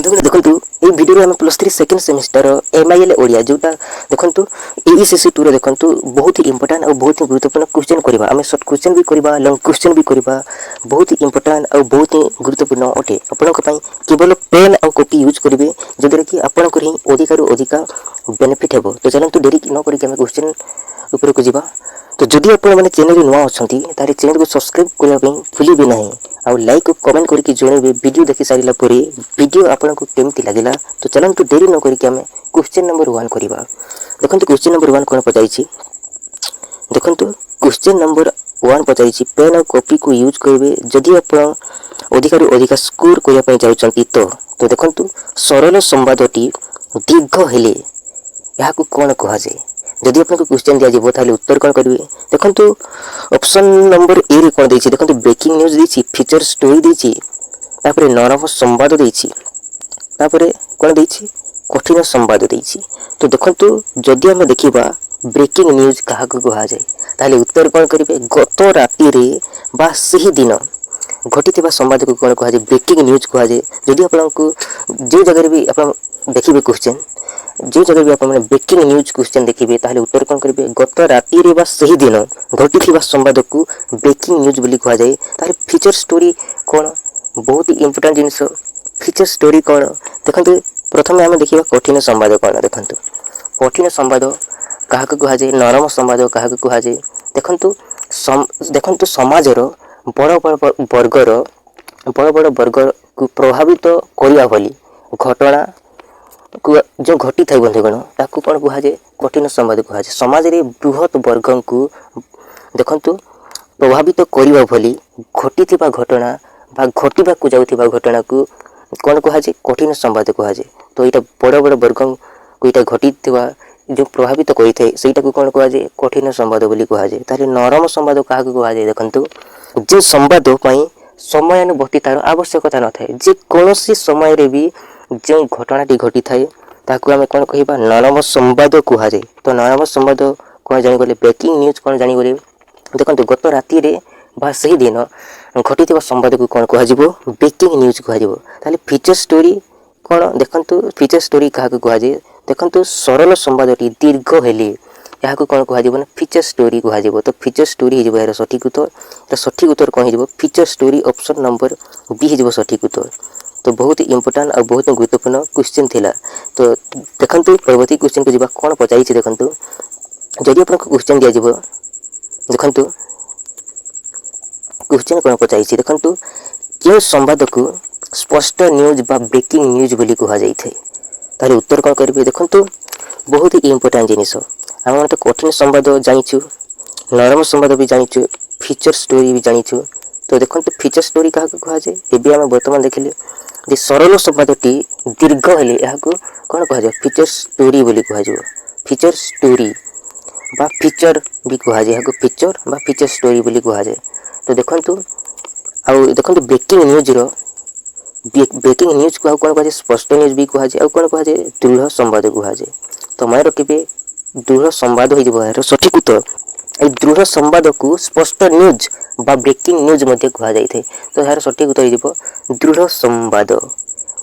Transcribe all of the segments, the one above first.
बंधुगण देखंतु ए वीडियो रे हम +3 सेकंड सेमेस्टर एमआईएल ओडिया जोटा देखंतु एईसीसी 2 रे देखंतु बहुत ही इंपोर्टेंट और बहुत ही गुरुत्वपूर्ण क्वेश्चन करबा हमें शॉर्ट क्वेश्चन भी करबा लॉन्ग क्वेश्चन भी करबा बहुत ही इंपोर्टेंट और बहुत ही गुरुत्वपूर्ण अटे आपन को पई केवल पेन और कॉपी यूज करिवे जदर कि आपन को ही अधिकार अधिका बेनिफिट हेबो तो चलंतु देरी न करी के हम क्वेश्चन ऊपर को जिबा तो जदि आपण माने चैनल नुआ अछंती तारे चैनल को सब्सक्राइब करबा पई भूली भी नहीं और लाइक और कमेंट करके जोड़े वीडियो देखि सारिला परे वीडियो आपन को केमती लागला तो चलंतु देरी न करी के हम क्वेश्चन नंबर 1 करबा देखंतु क्वेश्चन नंबर 1 कोन पचाइछि देखंतु क्वेश्चन नंबर 1 पचाइछि पेन और कॉपी को यूज करबे जदि आपण अधिकार अधिका स्कोर करिया पई जाउछंती तो देखंतु सरल संवादटी दीर्घ हेले यहा को कोन कहा जाय जदि आपन को क्वेश्चन दिया जेबो ताले उत्तर कोन करबे देखंतु ऑप्शन नंबर ए रे कोन देछि देखंतु ब्रेकिंग न्यूज देछि फीचर स्टोरी देछि तापरे नरम संवाद देछि तापरे कोन देछि कठिन संवाद देछि तो देखंतु जदि हम देखिबा ब्रेकिंग न्यूज कहा को कहा जाय ताले उत्तर कोन करबे गत राति रे बा सही दिन घटिथिबा संवाद को कोन कहा जाय ब्रेकिंग न्यूज कहा जाय जदि आपन को जे जगह रे भी आपन देखिबे क्वेश्चन जो जगह भी आपन ब्रेकिंग न्यूज क्वेश्चन देखिबे ताले उत्तर कोन करबे गत राति रे बा सही दिन घटिथिबा संवाद को ब्रेकिंग न्यूज बोली कहा जाय तारे फीचर स्टोरी कोन बहुत ही इंपोर्टेंट जिंस फीचर स्टोरी कोन देखंतु प्रथमे हम देखिबा कठिन संवाद कोन देखंतु कठिन संवाद कहा को कहा जाय नरम संवाद कहा को कहा जाय देखंतु समाज रो बड़ बड़ वर्ग को प्रभावित करिया भली घटना जो घटी थाई बंधुगण ताकू कौन कहा जाए कठिन संवाद कहा जाए समाज रे बृहत वर्ग को देखंतु प्रभावित करिवा भली घटिथिबा घटना बा घटिबा को जाउथिबा घटना को कौन कहा जाए कठिन संवाद कहा जाए तो एटा बड़ बड़ वर्ग को एटा घटिथिबा जो प्रभावित करि थाए सेटा को कौन कहा जाए कठिन संवाद बोली कहा जाए तारे नरम संवाद कहा को कहा जाए देखंतु जे संवाद पई समयानुवर्तितार आवश्यकता न थाए जे कोनोसी समय रे भी जो घटनाटी घटी थाए ताकू आमे कोन कहिबा नरम संवाद कहा जाए तो नरम संवाद कोन जानि गले ब्रेकिंग न्यूज कोन जानि गले देखंतु गत राति रे बा सही दिन घटिथिबा संवाद को कोन कहा जिवो ब्रेकिंग न्यूज कहा जिवो ताले फीचर स्टोरी कोन देखंतु फीचर स्टोरी कहा को कहा जाए देखंतु सरल संवादटी दीर्घ हेले यहा को कोन कहा जिवो फीचर स्टोरी कहा जिवो तो फीचर स्टोरी हे जिवो एरा सठिक उत्तर कोन हे जिवो feature story option number B हे जिवो सठिक उत्तर तो बहुत ही इंपोर्टेंट और बहुत ही गुरुत्वपूर्ण क्वेश्चन थिला तो देखंतु परवर्ती क्वेश्चन को जिबा कोन पचाइछि देखंतु जदि आपन को क्वेश्चन दिया जिवो देखंतु क्वेश्चन कोन पचाइछि देखंतु के संवाद को स्पष्ट न्यूज बा ब्रेकिंग न्यूज बोली कहा जाय थे तारे उत्तर कोन करबे देखंतु बहुत ही इंपोर्टेंट जिनिस हम तो कठिन संवाद जानिछु नरम संवाद भी जानिछु फीचर स्टोरी भी जानिछु तो देखंतु फीचर स्टोरी कहा को कहा जाय एबे हम वर्तमान देखिले जे सरल संवादटी दीर्घ हेले यहा को कोन कहा जाय फीचर स्टोरी बोली कहा जाय फीचर स्टोरी बा फीचर भी कहा जाय यहा को फीचर बा फीचर स्टोरी बोली कहा जाय तो देखंतु ब्रेकिंग न्यूज को कोन कहा जाय स्पष्ट न्यूज भी कहा जाय और कोन कहा जाय दृढ़ संवाद कहा जाय तो मैं रखिबे दृढ़ संवाद हो जिवो यार सठिक उत्तर ए दृढ़ संवाद को स्पष्ट न्यूज बा ब्रेकिंग न्यूज मध्ये कहा जाय थे तो यार सठिक उत्तर जिवो दृढ़ संवाद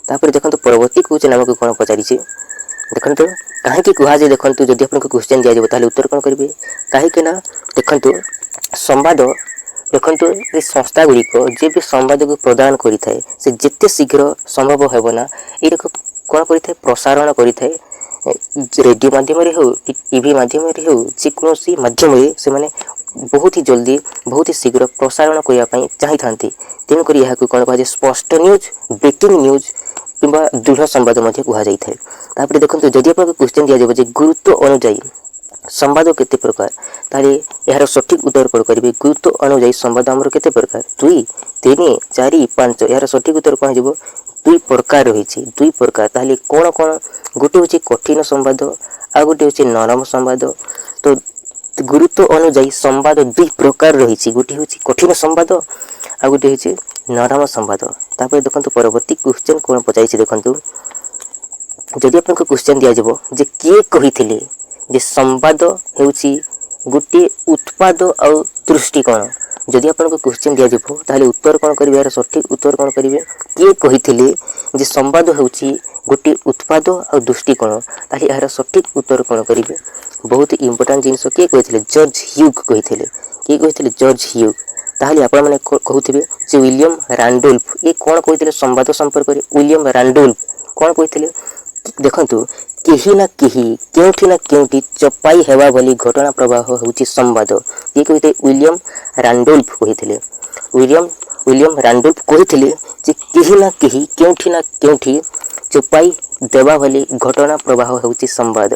तापर देखंतु परवर्ती क्वेश्चन हमको कोन पचारिछि देखंतु काहे कि कहा जाय देखंतु जदि आपन को क्वेश्चन दिया जेबो ताले उत्तर कोन करबे काहे कि ना देखंतु संवाद देखंतु ए संस्था गुडी को जे भी संवाद को प्रदान करि थाए से जत्ते शीघ्र संभव हेबो ना एटा कोन करि थाए प्रसारण करि थाए रेडियो माध्यम रे हो कि टीवी माध्यम रे हो जे कोनोसी माध्यम रे से माने बहुत ही जल्दी बहुत ही शीघ्र प्रसारण करिया पई चाहि थांती तेन करी यहा को कोन कहा जाय स्पष्ट न्यूज ब्रेकिंग न्यूज किबा दृढ़ संवाद मध्ये कहा जाय थाए तापर देखंतु जदि आपन क्वेश्चन दिया जेबो जे गुरुत्व अनुଯାयी संवाद केते प्रकार ताले यार सठिक उत्तर कोन करबे गुरुत्व अनुଯାयी संवाद हमर केते प्रकार 2 3 4 5 यार सठिक उत्तर कोन जेबो 2 प्रकार रहिछि 2 प्रकार ताले कोन कोन गोटे होछि कठिन संवाद आ गोटे होछि नरम संवाद तो गुरुत्व अनुଯାयी संवाद 2 प्रकार रहिछि गोटे होछि कठिन संवाद आ गोटे होछि नरम संवाद तापर देखंतु परवर्ती क्वेश्चन कोन पचाइछि देखंतु जदि आपन को क्वेश्चन दिया जेबो जे के कहिथिले जे संवाद हेउछि गोटे उत्पाद और दृष्टिकोण जदि आपको क्वेश्चन दिया जिवो ताहले उत्तर कौन करिवे यार सठिक उत्तर कौन करिवे किए कहिथिले जे संवाद होउची गोटे उत्पाद और दृष्टिकोण ताहले यार सठिक उत्तर कौन करिवे बहुत इंपोर्टेंट जिनस किए कहिथिले जॉर्ज ह्यूग कहिथिले किए कहिथिले जॉर्ज ह्यूग ताहले आपण माने कहउथिबे जे विलियम रैंडोल्फ ये कौन कहिथिले संवाद संपर्क रे विलियम रैंडोल्फ कौन कहिथिले देखंतु केही ना केउठी चपाई हेवा भली घटना प्रवाह होउची संवाद ये कहिते विलियम रैंडोल्फ कहिथिले विलियम रैंडोल्फ कहिथिले जे केही ना केउठी चपाई देवा भली घटना प्रवाह होउची संवाद।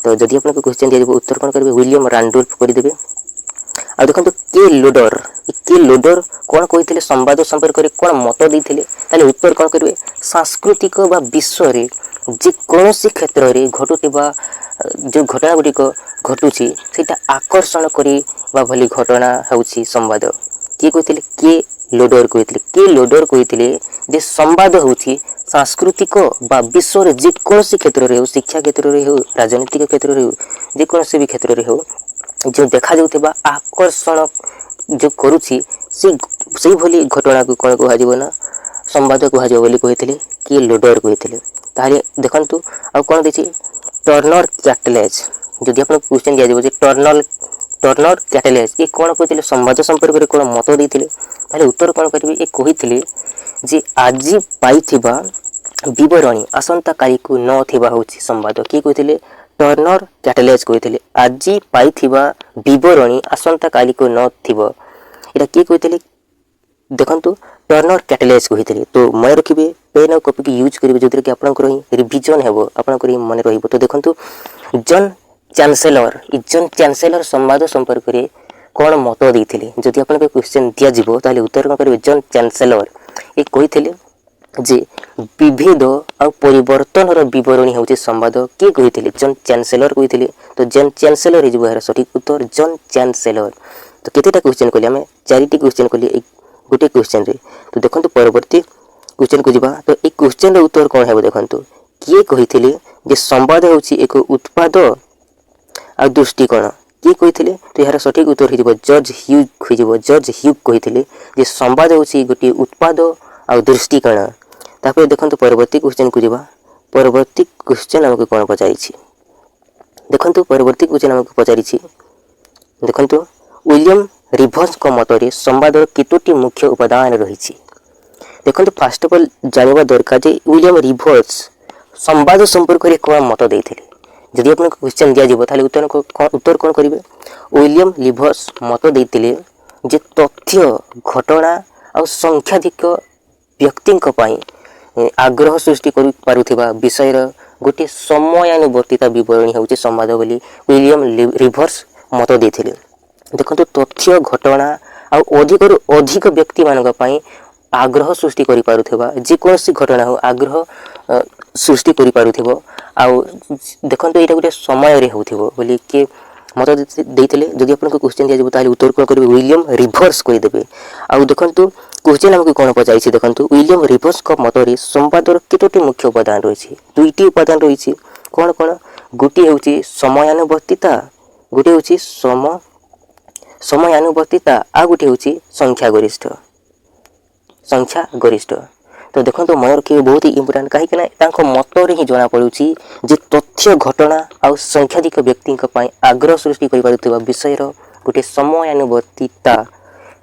तो जदि आपको क्वेश्चन दिया जाबो उत्तर कौन करिवे विलियम रैंडोल्फ कर देबे। आ देखंतु के लोडर कौन कहिथिले संवाद संपर्क रे कौन मत देथिले ताले उत्तर कौन करिवे सांस्कृतिक बा विश्व रे जे कोनोसी क्षेत्र रे घटुतिबा जो घटना गुडी को घटुची सेटा आकर्षण करी बा भली घटना होउची संवाद। के कहिथिले के लोडर कहिथिले जे संवाद होउची सांस्कृतिक बा विश्व रे जे कोनोसी क्षेत्र रे हो शिक्षा क्षेत्र रे हो राजनीतिक क्षेत्र रे हो जे कोनोसी भी क्षेत्र रे हो जो देखा जाउथिबा आकर्षण जो करूची से भली घटना को कौन कह ना संवाद कह बोली कही कि लोडर कही ताहले देखंतु आ कौन देछि टर्नर कैटलेज जदि आपन क्वेश्चन दिया जे टर्नर कैटलेज ये कौन कहिथिले संवाद संपर्क रे कौन मत देथिले ताहले उत्तर कौन करिवे ए कहिथिले जे आजि पाइथिबा विवरणी आसंता काली को न थिबा होछि संवाद की कहिथिले टर्नर कैटलेज कहिथिले आजि पाइथिबा विवरणी आसंता काली को न थिबो एटा की कहिथिले देखंतु टर्नर कैटलेज कहिथिले। तो मन रखिबे पेन और कॉपी की यूज करिवे जोतिर कि आपनकर रिवीजन हेबो आपनकर मन रहिबो। तो देखंतु जॉन चांसेलर संवाद संपर्क रे कोन मत देथिले जदि आपन क्वेश्चन दिया जिवो ताले उत्तर कोन करिवे जॉन चांसेलर ए कहिथिले जे विभेद और परिवर्तन विवरणी होउची संवाद के कहिथिले जॉन चांसेलर कहिथिले। तो जॉन चांसेलर इज यार सठिक उत्तर जॉन चांसेलर। तो केतेटा क्वेश्चन कली हमें चारिटी क्वेश्चन कली एक गोटे क्वेश्चन रे। तो देखंतु परवर्ती क्वेश्चन को जिबा तो एक क्वेश्चन रे उत्तर कोन हेबो देखंतु किए कहिथिले जे संवाद होउची एक उत्पाद आ दृष्टिकोण किए कहिथिले। तो यार सठिक उत्तर हिजबो जॉर्ज ह्यूग कहिथिले जे संवाद होउची गोटे उत्पाद आ दृष्टिकोण। तापर देखंतु परवर्ती क्वेश्चन को जिबा परवर्ती क्वेश्चन हमको कोन पचारिछि देखंतु परवर्ती क्वेश्चन हमको पचारिछि देखंतु विलियम रिवर्स को मतरे संवाद केतोटी मुख्य उपादान रही। देखो फास्ट ऑफ ऑल जानवा दरकार जे विलियम रिवर्स संवाद संपर्क रे कोन मत देथिले जदि आपन क्वेश्चन दिया जिवो ताले उत्तर कोन करिवे विलियम रिवर्स मत देथिले जे तथ्य घटना और संख्याधिक व्यक्ति आग्रह सृष्टि करि पारुथिबा विषय गोटे समयानुवर्तिता विवरणी होउची संवाद बोली विलियम रिवर्स मत देथिले। देखो तथ्य घटना और अधिक व्यक्ति मान आग्रह सृष्टि करि पारुथिबा जे कोनसी घटना हो आग्रह सृष्टि करि पारुथिबो आउ देखंतु एटा गोटे समय रे होथिबो बोली के मत देथिले। जदि आपन क्वेश्चन दिया जबो ताले उत्तर कोन करिवे विलियम रिवर्स कहि देबे। आउ देखंतु क्वेश्चन हमको कोन पचाइछि देखंतु विलियम रिवर्स को मतरे संवादर केतोटी मुख्य उपादान रहिछि दुईटी उपादान रहिछि कोन कोन गोटी होउछि समयानुवर्तिता गोटी होउछि समयानुवर्तिता आ गोटी होउछि संख्या गरिष्ठ। तो देखो तो मन रखिए बहुत ही इंपोर्टेंट कहीं मत ही जना पड़ुची जे तथ्य घटना और संख्याधिक व्यक्ति आग्रह सृष्टि कर विषय गोटे समयानुवर्तिता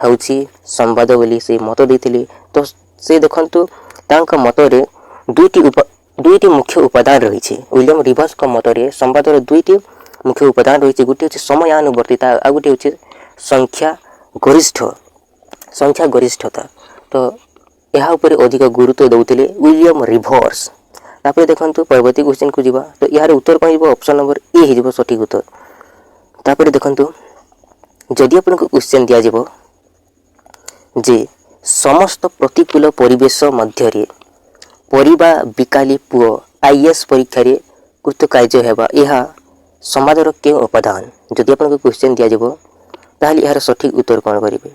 होउची संवाद बोली से मत देथिले। तो से देखंतु तांका मतरे दुईटी मुख्य उपादान रही विलियम रिवर्स को मतरे संवादर दुईटी मुख्य उपादान रही गोटे होची समयानुवर्तिता आ गोटे होची संख्या गरिष्ठता। तो यहाँ ऊपर अधिक गुरुत्व दौले विलियम रिवर्स। तापर देखंतु परवर्ती क्वेश्चन को जिबा तो यार उत्तर कौन हो ऑप्शन नंबर ए हिजबो सठिक उत्तर। तापर देखंतु जदि आपन को क्वेश्चन दिया जिवो जे समस्त प्रतिकूल परिवेश मध्य परिबा बिकाली पुओ आईएएस परीक्षा रे कृतकार्य हेबा यह समाजर के उपादान जदि आपन को क्वेश्चन दिया जिवो ताहले यार सठिक उत्तर कौन करिवे।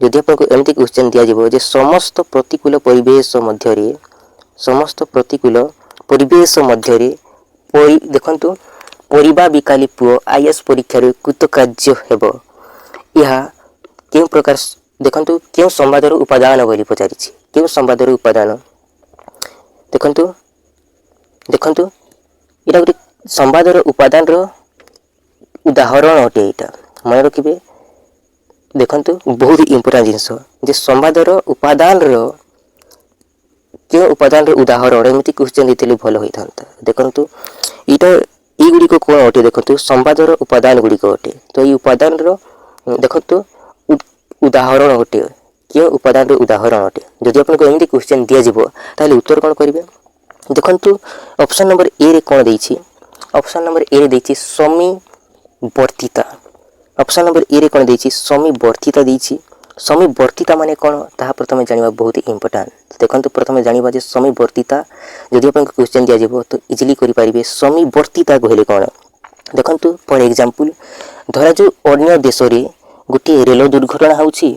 जदि आपको एमती क्वेश्चन दिया जिवो जे समस्त प्रतिकूल परिवेश मध्य देखंतु परिबा बिकाली पुओ आईएएस परीक्षा रे कृतकार्य हेबो यह କେଉଁ ପ୍ରକାର ଦେଖନ୍ତୁ କେଉଁ ସମ୍ବାଦର ଉପାଦାନ ବୋଲି ପଚାରିଛି। କେଉଁ ସମ୍ବାଦର ଉପାଦାନ ଦେଖନ୍ତୁ ଦେଖନ୍ତୁ ଏଇଟା ଗୋଟେ ସମ୍ବାଦର ଉପାଦାନର ଉଦାହରଣ ଅଟେ। ଏଇଟା ମନେ ରଖିବେ। ଦେଖନ୍ତୁ ବହୁତ ଇମ୍ପୋର୍ଟାଣ୍ଟ ଜିନିଷ ଯେ ସମ୍ବାଦର ଉପାଦାନର କେଉଁ ଉପାଦାନର ଉଦାହରଣ ଏମିତି କ୍ୱେଶ୍ଚନ୍ ଦେଇଥିଲେ ଭଲ ହୋଇଥାନ୍ତା। ଦେଖନ୍ତୁ ଏଇଗୁଡ଼ିକ କ'ଣ ଅଟେ। ଦେଖନ୍ତୁ ସମ୍ବାଦର ଉପାଦାନ ଗୁଡ଼ିକ ଅଟେ। ତ ଏଇ ଉପାଦାନର ଦେଖନ୍ତୁ ଉଦାହରଣ ଅଟେ। କେଉଁ ଉପାଦାନର ଉଦାହରଣ ଅଟେ। ଯଦି ଆପଣଙ୍କୁ ଏମିତି କ୍ୱେଶ୍ଚନ୍ ଦିଆଯିବ ତାହେଲେ ଉତ୍ତର କ'ଣ କରିବେ। ଦେଖନ୍ତୁ ଅପସନ୍ ନମ୍ବର ଏରେ କ'ଣ ଦେଇଛି। ଅପସନ୍ ନମ୍ବର ଏରେ ଦେଇଛି ସମୀବର୍ତ୍ତିତା। ଅପସନ୍ ନମ୍ବର ଏରେ କ'ଣ ଦେଇଛି ସମୀବର୍ତ୍ତିତା ଦେଇଛି। ସମୀବର୍ତ୍ତିତା ମାନେ କ'ଣ ତାହା ପ୍ରଥମେ ଜାଣିବା ବହୁତ ଇମ୍ପୋର୍ଟାଣ୍ଟ। ଦେଖନ୍ତୁ ପ୍ରଥମେ ଜାଣିବା ଯେ ସମୀବର୍ତ୍ତିତା ଯଦି ଆପଣଙ୍କୁ କ୍ୱେଶ୍ଚନ୍ ଦିଆଯିବ ତ ଇଜିଲି କରିପାରିବେ। ସମୀବର୍ତ୍ତିତା କହିଲେ କ'ଣ ଦେଖନ୍ତୁ ଫର୍ ଏକ୍ଜାମ୍ପଲ୍ ଧରାଯାଉ ଅନ୍ୟ ଦେଶରେ ଗୋଟିଏ ରେଳ ଦୁର୍ଘଟଣା ହେଉଛି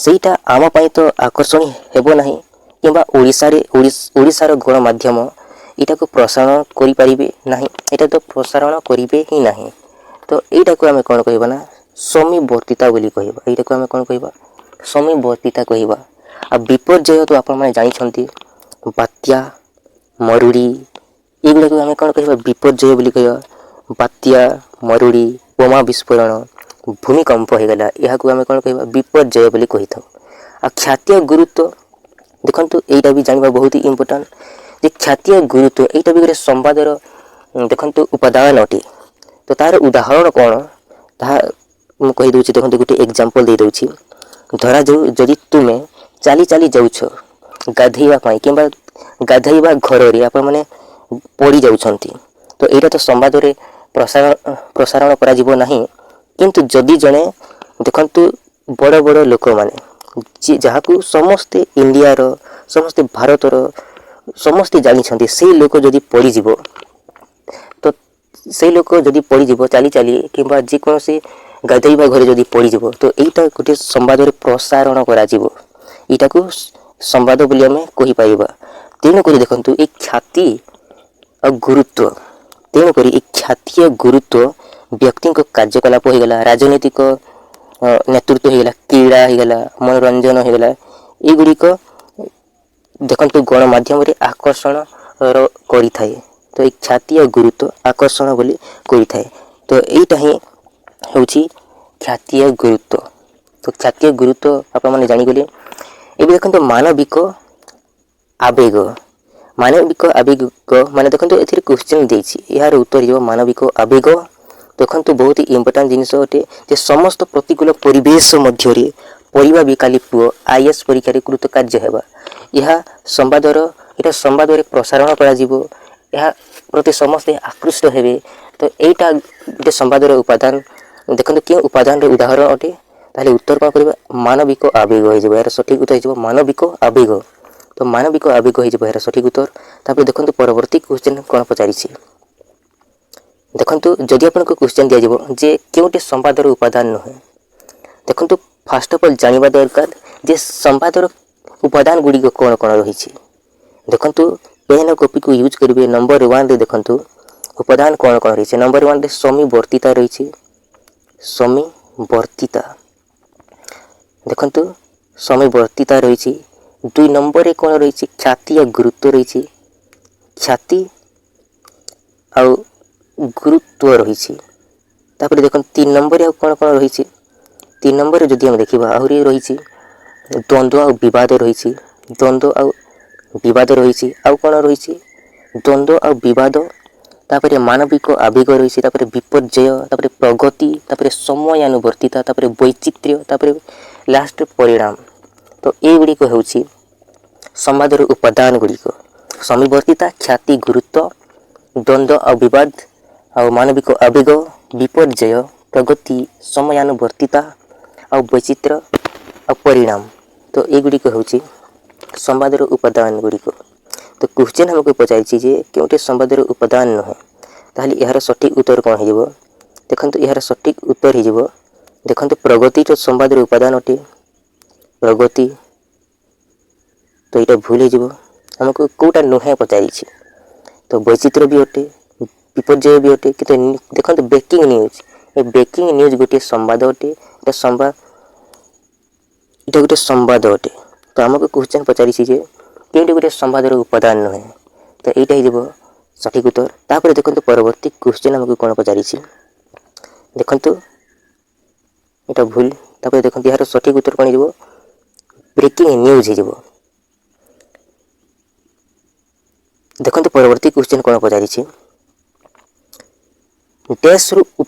ସେଇଟା ଆମ ପାଇଁ ତ ଆକର୍ଷଣୀୟ ହେବ ନାହିଁ କିମ୍ବା ଓଡ଼ିଶାର ଗଣମାଧ୍ୟମ ଏଇଟାକୁ ପ୍ରସାରଣ କରିପାରିବେ ନାହିଁ। ଏଇଟା ତ ପ୍ରସାରଣ କରିବେ ହିଁ ନାହିଁ। ତ ଏଇଟାକୁ ଆମେ କ'ଣ କହିବା ନା ସମୀବର୍ତ୍ତିତା ବୋଲି କହିବା। ଏଇଟାକୁ ଆମେ କ'ଣ କହିବା ସମୀବର୍ତ୍ତିତା କହିବା। ଆଉ ବିପର୍ଯ୍ୟୟ ତ ଆପଣମାନେ ଜାଣିଛନ୍ତି ବାତ୍ୟା ମରୁଡ଼ି ଏଗୁଡ଼ାକୁ ଆମେ କ'ଣ କହିବା ବିପର୍ଯ୍ୟୟ ବୋଲି କହିବା। ବାତ୍ୟା ମରୁଡ଼ି ବୋମା ବିସ୍ଫୋରଣ ଭୂମିକମ୍ପ ହୋଇଗଲା ଏହାକୁ ଆମେ କ'ଣ କହିବା ବିପର୍ଯ୍ୟୟ ବୋଲି କହିଥାଉ। ଆଉ କ୍ଷାତୀୟ ଗୁରୁତ୍ୱ ଦେଖନ୍ତୁ ଏଇଟା ବି ଜାଣିବା ବହୁତ ଇମ୍ପୋର୍ଟାଣ୍ଟ ଯେ କ୍ଷାତୀୟ ଗୁରୁତ୍ୱ ଏଇଟା ବି ଗୋଟେ ସମ୍ବାଦର ଦେଖନ୍ତୁ ଉପାଦାନ ଅଟେ। ତ ତାହାର ଉଦାହରଣ କ'ଣ ତାହା ମୁଁ କହିଦେଉଛି। ଦେଖନ୍ତୁ ଗୋଟେ ଏକ୍ଜାମ୍ପଲ୍ ଦେଇଦେଉଛି। ଧରାଯାଉ ଯଦି ତୁମେ ଚାଲି ଚାଲି ଯାଉଛ ଗାଧୋଇବା ପାଇଁ କିମ୍ବା ଗାଧୋଇବା ଘରରେ ଆପଣମାନେ ପଡ଼ିଯାଉଛନ୍ତି ତ ଏଇଟା ତ ସମ୍ବାଦରେ ପ୍ରସାରଣ କରାଯିବ ନାହିଁ। କିନ୍ତୁ ଯଦି ଜଣେ ଦେଖନ୍ତୁ ବଡ଼ ବଡ଼ ଲୋକମାନେ ଯାହାକୁ ସମସ୍ତେ ଇଣ୍ଡିଆର ସମସ୍ତେ ଭାରତର ସମସ୍ତେ ଜାଣିଛନ୍ତି ସେଇ ଲୋକ ଯଦି ପଡ଼ିଯିବ ତ ସେଇ ଲୋକ ଯଦି ପଡ଼ିଯିବ ଚାଲି ଚାଲି କିମ୍ବା ଯେକୌଣସି ଗାଧୋଇବା ଘରେ ଯଦି ପଡ଼ିଯିବ ତ ଏଇଟା ଗୋଟେ ସମ୍ବାଦରେ ପ୍ରସାରଣ କରାଯିବ। ଏଇଟାକୁ ସମ୍ବାଦ ବୋଲି ଆମେ କହିପାରିବା। ତେଣୁକରି ଦେଖନ୍ତୁ ଏଇ ଖ୍ୟାତି ଆଉ ଗୁରୁତ୍ୱ ତେଣୁକରି ଏଇ ଖ୍ୟାତି ଗୁରୁତ୍ୱ ବ୍ୟକ୍ତିଙ୍କ କାର୍ଯ୍ୟକଳାପ ହୋଇଗଲା ରାଜନୈତିକ ନେତୃତ୍ୱ ହୋଇଗଲା କ୍ରୀଡ଼ା ହୋଇଗଲା ମନୋରଞ୍ଜନ ହୋଇଗଲା ଏଗୁଡ଼ିକ ଦେଖନ୍ତୁ ଗଣମାଧ୍ୟମରେ ଆକର୍ଷଣ କରିଥାଏ। ତ ଏଇ ଖ୍ୟାତି ଆଉ ଗୁରୁତ୍ୱ ଆକର୍ଷଣ ବୋଲି କରିଥାଏ। ତ ଏଇଟା ହିଁ ହେଉଛି ଖ୍ୟାତି ଆଉ ଗୁରୁତ୍ୱ। ତ ଖ୍ୟାତି ଆଉ ଗୁରୁତ୍ୱ ଆପଣମାନେ ଜାଣିଗଲେ। ଏବେ ଦେଖନ୍ତୁ ମାନବିକ ଆବେଗ ମାନେ ଦେଖନ୍ତୁ ଏଥିରେ କ୍ୱେଶ୍ଚନ୍ ଦେଇଛି ଏହାର ଉତ୍ତର ଯିବ ମାନବିକ ଆବେଗ। ଦେଖନ୍ତୁ ବହୁତ ଇମ୍ପୋର୍ଟାଣ୍ଟ ଜିନିଷ ଅଟେ ଯେ ସମସ୍ତ ପ୍ରତିକୂଳ ପରିବେଶ ମଧ୍ୟରେ ପରିବା ବିକାଳି ପୁଅ IAS ପରୀକ୍ଷାରେ କୃତକାର୍ଯ୍ୟ ହେବା। ଏଇଟା ସମ୍ବାଦରେ ପ୍ରସାରଣ କରାଯିବ। ଏହା ପ୍ରତି ସମସ୍ତେ ଆକୃଷ୍ଟ ହେବେ। ତ ଏଇଟା ଗୋଟେ ସମ୍ବାଦର ଉପାଦାନ। ଦେଖନ୍ତୁ କେଉଁ ଉପାଦାନର ଉଦାହରଣ ଅଟେ ତାହେଲେ ଉତ୍ତର କ'ଣ କରିବା ମାନବିକ ଆବେଗ ହୋଇଯିବ। ଏହାର ସଠିକ୍ ଉତ୍ତର ହୋଇଯିବ ମାନବିକ ଆବେଗ। ତ ମାନବିକ ଆବେଗ ହୋଇଯିବ ଏହାର ସଠିକ୍ ଉତ୍ତର। ତାପରେ ଦେଖନ୍ତୁ ପରବର୍ତ୍ତୀ କ୍ୱେଶ୍ଚନ୍ କ'ଣ ପଚାରିଛି। ଦେଖନ୍ତୁ ଯଦି ଆପଣଙ୍କୁ କ୍ୱେଶ୍ଚନ୍ ଦିଆଯିବ ଯେ କେଉଁଟି ସମ୍ବାଦର ଉପାଦାନ ନୁହେଁ। ଦେଖନ୍ତୁ ଫାଷ୍ଟ ଅଫ୍ ଅଲ୍ ଜାଣିବା ଦରକାର ଯେ ସମ୍ବାଦର ଉପାଦାନ ଗୁଡ଼ିକ କ'ଣ କ'ଣ ରହିଛି। ଦେଖନ୍ତୁ ପେନ୍ ଓ କପିକୁ ୟୁଜ୍ କରିବେ। ନମ୍ବର 1ରେ ଦେଖନ୍ତୁ ଉପାଦାନ କ'ଣ କ'ଣ ରହିଛି। ନମ୍ବର 1ରେ ସମୀବର୍ତ୍ତିତା ରହିଛି। ସମୀବର୍ତ୍ତିତା ଦେଖନ୍ତୁ ସମୀବର୍ତ୍ତିତା ରହିଛି। 2 ନମ୍ବରରେ କ'ଣ ରହିଛି ଖ୍ୟାତି ଆଉ ଗୁରୁତ୍ୱ ରହିଛି। ଖ୍ୟାତି ଆଉ ଗୁରୁତ୍ୱ ରହିଛି। ତାପରେ ଦେଖନ୍ତୁ 3 ନମ୍ବରରେ ଆଉ କ'ଣ କ'ଣ ରହିଛି। 3 ନମ୍ବରରେ ଯଦି ଆମେ ଦେଖିବା ଆହୁରି ରହିଛି ଦ୍ୱନ୍ଦ୍ୱ ଆଉ ବିବାଦ ରହିଛି। ଦ୍ୱନ୍ଦ୍ୱ ଆଉ ବିବାଦ ରହିଛି। ଆଉ କ'ଣ ରହିଛି ଦ୍ୱନ୍ଦ୍ୱ ଆଉ ବିବାଦ। ତାପରେ ମାନବିକ ଆବେଗ ରହିଛି। ତାପରେ ବିପର୍ଯ୍ୟୟ ତାପରେ ପ୍ରଗତି ତାପରେ ସମୟାନୁବର୍ତ୍ତିତା ତାପରେ ବୈଚିତ୍ର୍ୟ ତାପରେ ଲାଷ୍ଟରେ ପରିଣାମ। ତ ଏଗୁଡ଼ିକ ହେଉଛି ସମ୍ବାଦର ଉପାଦାନ ଗୁଡ଼ିକ। ସମୀବର୍ତ୍ତିତା ଖ୍ୟାତି ଗୁରୁତ୍ୱ ଦ୍ୱନ୍ଦ୍ୱ ଆଉ ବିବାଦ ଆଉ ମାନବିକ ଆବେଗ ବିପର୍ଯ୍ୟୟ ପ୍ରଗତି ସମୟାନୁବର୍ତ୍ତିତା ଆଉ ବୈଚିତ୍ର୍ୟ ଆଉ ପରିଣାମ। ତ ଏଗୁଡ଼ିକ ହେଉଛି ସମ୍ବାଦର ଉପାଦାନ ଗୁଡ଼ିକ। ତ କ୍ୱେଶ୍ଚନ୍ ଆମକୁ ପଚାରିଛି ଯେ କେଉଁଠି ସମ୍ବାଦର ଉପାଦାନ ନୁହେଁ ତାହେଲେ ଏହାର ସଠିକ୍ ଉତ୍ତର କ'ଣ ହୋଇଯିବ। ଦେଖନ୍ତୁ ଏହାର ସଠିକ୍ ଉତ୍ତର ହୋଇଯିବ ଦେଖନ୍ତୁ ପ୍ରଗତିର ସମ୍ବାଦର ଉପାଦାନ ଅଟେ। ପ୍ରଗତି ତ ଏଇଟା ଭୁଲ ହୋଇଯିବ। ଆମକୁ କେଉଁଟା ନୁହେଁ ପଚାରିଛି। ତ ବୈଚିତ୍ର୍ୟ ବି ଅଟେ ବିପର୍ଯ୍ୟୟ ବି ଅଟେ। କିନ୍ତୁ ଦେଖନ୍ତୁ ବ୍ରେକିଂ ନ୍ୟୁଜ୍ ଏ ବ୍ରେକିଂ ନ୍ୟୁଜ୍ ଗୋଟିଏ ସମ୍ବାଦ ଅଟେ। ଏଇଟା ଗୋଟେ ସମ୍ବାଦ ଅଟେ। ତ ଆମକୁ କ୍ୱେଶ୍ଚନ୍ ପଚାରିଛି ଯେ କେଉଁଠି ଗୋଟେ ସମ୍ବାଦର ଉପାଦାନ ନୁହେଁ, ତ ଏଇଟା ହେଇଯିବ ସଠିକ୍ ଉତ୍ତର। ତାପରେ ଦେଖନ୍ତୁ ପରବର୍ତ୍ତୀ କ୍ୱେଶ୍ଚନ୍ ଆମକୁ କ'ଣ ପଚାରିଛି, ଦେଖନ୍ତୁ ଏଇଟା ଭୁଲ। ତାପରେ ଦେଖନ୍ତୁ ଏହାର ସଠିକ୍ ଉତ୍ତର କ'ଣ ହେଇଯିବ, ବ୍ରେକିଂ ନ୍ୟୁଜ୍ ହେଇଯିବ। ଦେଖନ୍ତୁ ପରବର୍ତ୍ତୀ କ୍ୱେଶ୍ଚନ୍ କ'ଣ ପଚାରିଛି, ଡ୍ୟାସ୍ରୁ